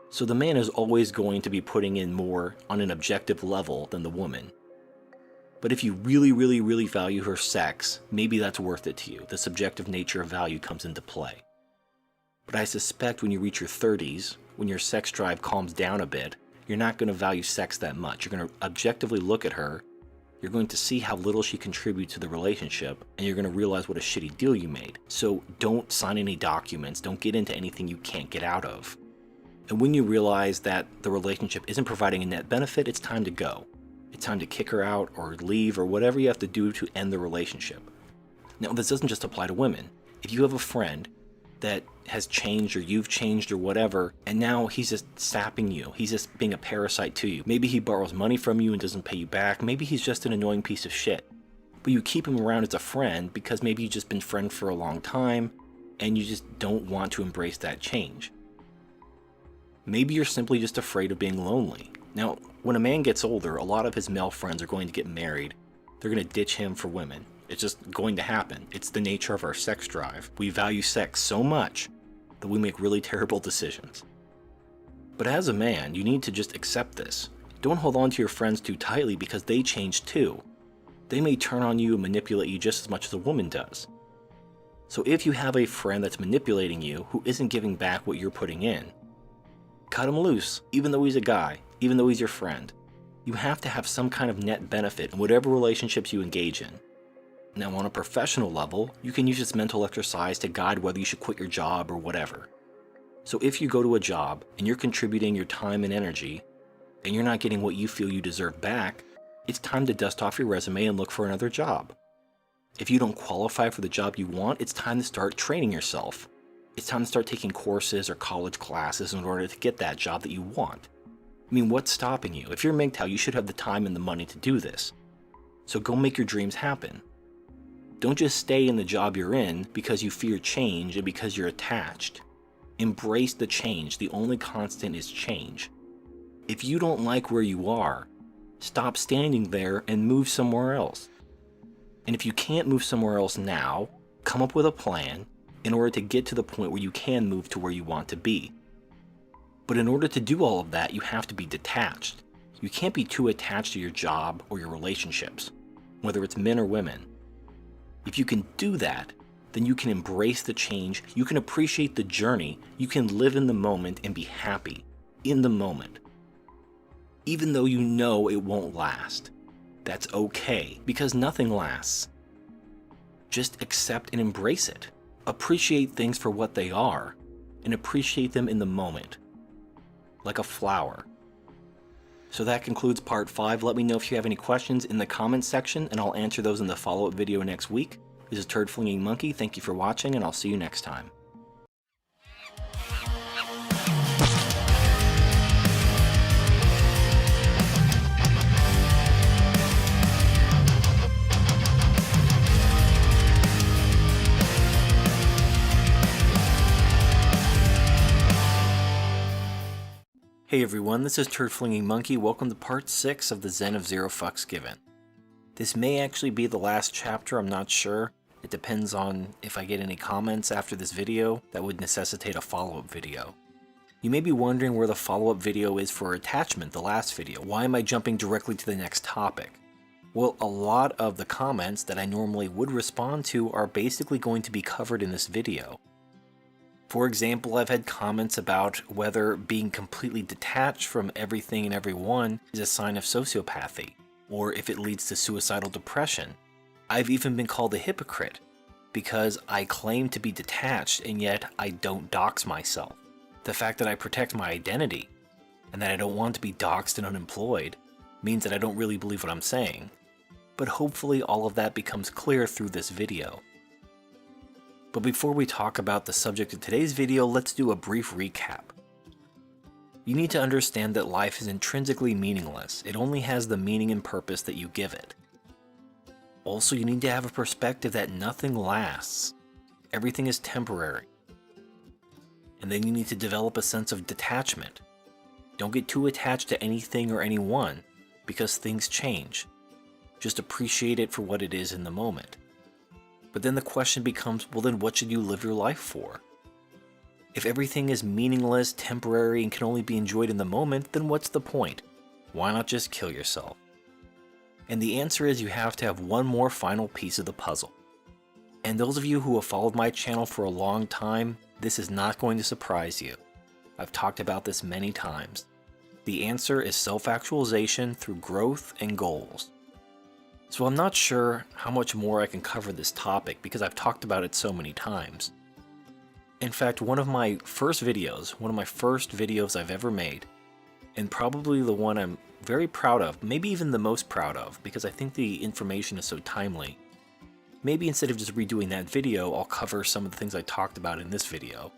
So the man is always going to be putting in more on an objective level than the woman. But if you really value her sex, maybe that's worth it to you. The subjective nature of value comes into play. But I suspect when you reach your 30s, when your sex drive calms down a bit, you're not going to value sex that much. You're going to objectively look at her, you're going to see how little she contributes to the relationship, and you're going to realize what a shitty deal you made. So don't sign any documents, don't get into anything you can't get out of. And when you realize that the relationship isn't providing a net benefit, it's time to go. It's time to kick her out or leave or whatever you have to do to end the relationship. Now, this doesn't just apply to women. If you have a friend that has changed or you've changed or whatever, and now he's just sapping you, he's just being a parasite to you. Maybe he borrows money from you and doesn't pay you back. Maybe he's just an annoying piece of shit. But you keep him around as a friend because maybe you've just been friends for a long time and you just don't want to embrace that change. Maybe you're simply just afraid of being lonely. Now, when a man gets older, a lot of his male friends are going to get married. They're going to ditch him for women. It's just going to happen. It's the nature of our sex drive. We value sex so much that we make really terrible decisions. But as a man, you need to just accept this. Don't hold on to your friends too tightly because they change too. They may turn on you and manipulate you just as much as a woman does. So if you have a friend that's manipulating you who isn't giving back what you're putting in, cut him loose, even though he's a guy, even though he's your friend. You have to have some kind of net benefit in whatever relationships you engage in. Now on a professional level, you can use this mental exercise to guide whether you should quit your job or whatever. So if you go to a job and you're contributing your time and energy, and you're not getting what you feel you deserve back, it's time to dust off your resume and look for another job. If you don't qualify for the job you want, it's time to start training yourself. It's time to start taking courses or college classes in order to get that job that you want. I mean, what's stopping you? If you're MGTOW, you should have the time and the money to do this. So go make your dreams happen. Don't just stay in the job you're in because you fear change and because you're attached. Embrace the change. The only constant is change. If you don't like where you are, stop standing there and move somewhere else. And if you can't move somewhere else now, come up with a plan in order to get to the point where you can move to where you want to be. But in order to do all of that, you have to be detached. You can't be too attached to your job or your relationships, whether it's men or women. If you can do that, then you can embrace the change, you can appreciate the journey, you can live in the moment and be happy in the moment. Even though you know it won't last. That's okay, because nothing lasts. Just accept and embrace it. Appreciate things for what they are, and appreciate them in the moment. Like a flower. So that concludes part 5. Let me know if you have any questions in the comments section, and I'll answer those in the follow-up video next week. This is Turd Flinging Monkey. Thank you for watching, and I'll see you next time. Hey everyone, this is Turd Flinging Monkey. Welcome to part 6 of the Zen of Zero Fucks Given. This may actually be the last chapter, I'm not sure. It depends on if I get any comments after this video that would necessitate a follow-up video. You may be wondering where the follow-up video is for attachment, the last video. Why am I jumping directly to the next topic? Well, a lot of the comments that I normally would respond to are basically going to be covered in this video. For example, I've had comments about whether being completely detached from everything and everyone is a sign of sociopathy, or if it leads to suicidal depression. I've even been called a hypocrite, because I claim to be detached and yet I don't dox myself. The fact that I protect my identity, and that I don't want to be doxed and unemployed, means that I don't really believe what I'm saying. But hopefully all of that becomes clear through this video. But before we talk about the subject of today's video, let's do a brief recap. You need to understand that life is intrinsically meaningless. It only has the meaning and purpose that you give it. Also, you need to have a perspective that nothing lasts. Everything is temporary. And then you need to develop a sense of detachment. Don't get too attached to anything or anyone, because things change. Just appreciate it for what it is in the moment. But then the question becomes, well then what should you live your life for? If everything is meaningless, temporary, and can only be enjoyed in the moment, then what's the point? Why not just kill yourself? And the answer is you have to have one more final piece of the puzzle. And those of you who have followed my channel for a long time, this is not going to surprise you. I've talked about this many times. The answer is self-actualization through growth and goals. So I'm not sure how much more I can cover this topic because I've talked about it so many times. In fact, one of my first videos I've ever made, and probably the one I'm very proud of, maybe even the most proud of, because I think the information is so timely. Maybe instead of just redoing that video, I'll cover some of the things I talked about in this video.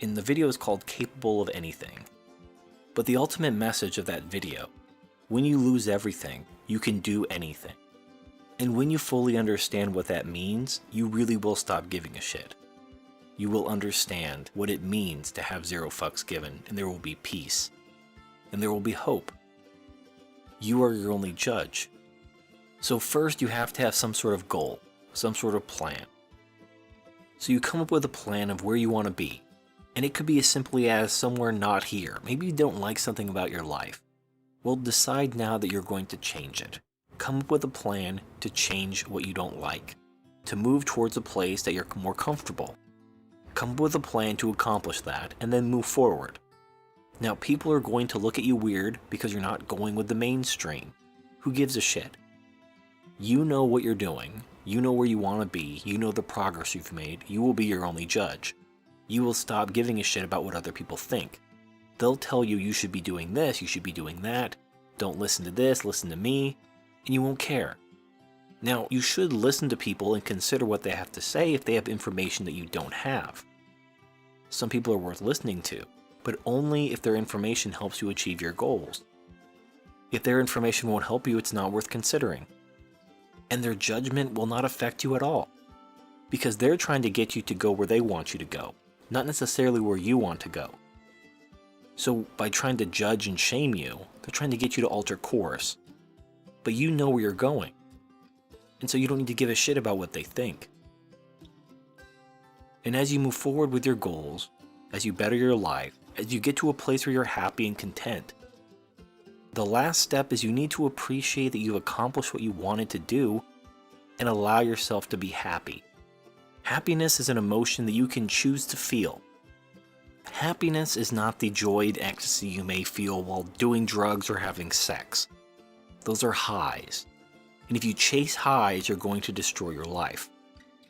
And the video is called Capable of Anything. But the ultimate message of that video, when you lose everything, you can do anything. And when you fully understand what that means, you really will stop giving a shit. You will understand what it means to have zero fucks given, and there will be peace. And there will be hope. You are your only judge. So first you have to have some sort of goal, some sort of plan. So you come up with a plan of where you want to be. And it could be as simply as somewhere not here. Maybe you don't like something about your life. Well, decide now that you're going to change it. Come up with a plan to change what you don't like. To move towards a place that you're more comfortable. Come up with a plan to accomplish that, and then move forward. Now, people are going to look at you weird because you're not going with the mainstream. Who gives a shit? You know what you're doing. You know where you want to be. You know the progress you've made. You will be your only judge. You will stop giving a shit about what other people think. They'll tell you you should be doing this, you should be doing that. Don't listen to this, listen to me. And you won't care. Now, you should listen to people and consider what they have to say if they have information that you don't have. Some people are worth listening to, but only if their information helps you achieve your goals. If their information won't help you, it's not worth considering. And their judgment will not affect you at all, because they're trying to get you to go where they want you to go, not necessarily where you want to go. So by trying to judge and shame you, they're trying to get you to alter course. But you know where you're going. And so you don't need to give a shit about what they think. And as you move forward with your goals, as you better your life, as you get to a place where you're happy and content, the last step is you need to appreciate that you've accomplished what you wanted to do and allow yourself to be happy. Happiness is an emotion that you can choose to feel. Happiness is not the joy and ecstasy you may feel while doing drugs or having sex. Those are highs. And if you chase highs, you're going to destroy your life.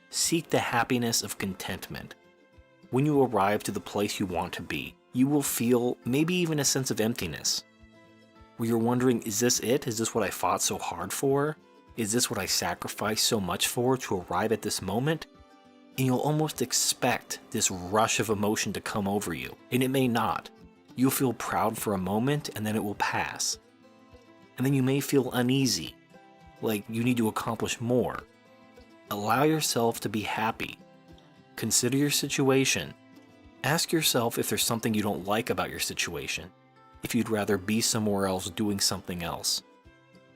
Seek the happiness of contentment. When you arrive to the place you want to be, you will feel maybe even a sense of emptiness. Where you're wondering, is this it? Is this what I fought so hard for? Is this what I sacrificed so much for to arrive at this moment? And you'll almost expect this rush of emotion to come over you. And it may not. You'll feel proud for a moment and then it will pass. And then you may feel uneasy, like you need to accomplish more. Allow yourself to be happy. Consider your situation. Ask yourself if there's something you don't like about your situation, if you'd rather be somewhere else doing something else.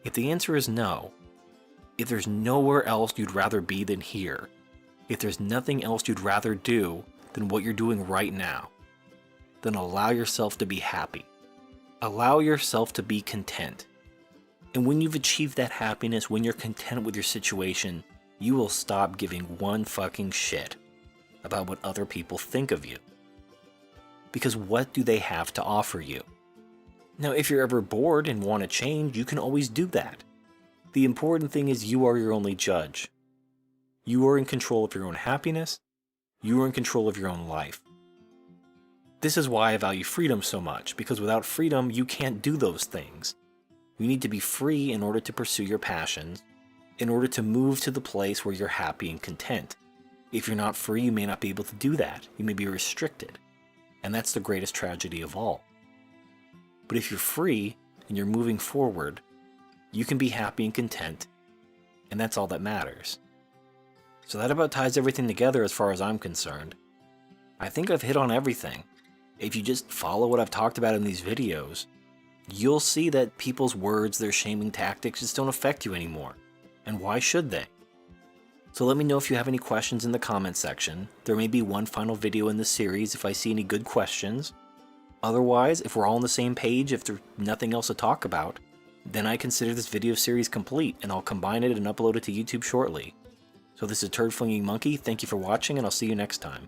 If the answer is no, if there's nowhere else you'd rather be than here, if there's nothing else you'd rather do than what you're doing right now, then allow yourself to be happy. Allow yourself to be content. And when you've achieved that happiness, when you're content with your situation, you will stop giving one fucking shit about what other people think of you. Because what do they have to offer you? Now, if you're ever bored and want to change, you can always do that. The important thing is you are your only judge. You are in control of your own happiness. You are in control of your own life. This is why I value freedom so much, because without freedom, you can't do those things. You need to be free in order to pursue your passions, in order to move to the place where you're happy and content. If you're not free, you may not be able to do that. You may be restricted. And that's the greatest tragedy of all. But if you're free and you're moving forward, you can be happy and content, and that's all that matters. So that about ties everything together as far as I'm concerned. I think I've hit on everything. If you just follow what I've talked about in these videos, you'll see that people's words, their shaming tactics just don't affect you anymore. And why should they? So let me know if you have any questions in the comment section. There may be one final video in this series if I see any good questions. Otherwise, if we're all on the same page, if there's nothing else to talk about, then I consider this video series complete, and I'll combine it and upload it to YouTube shortly. So this is Turd Flinging Monkey, thank you for watching, and I'll see you next time.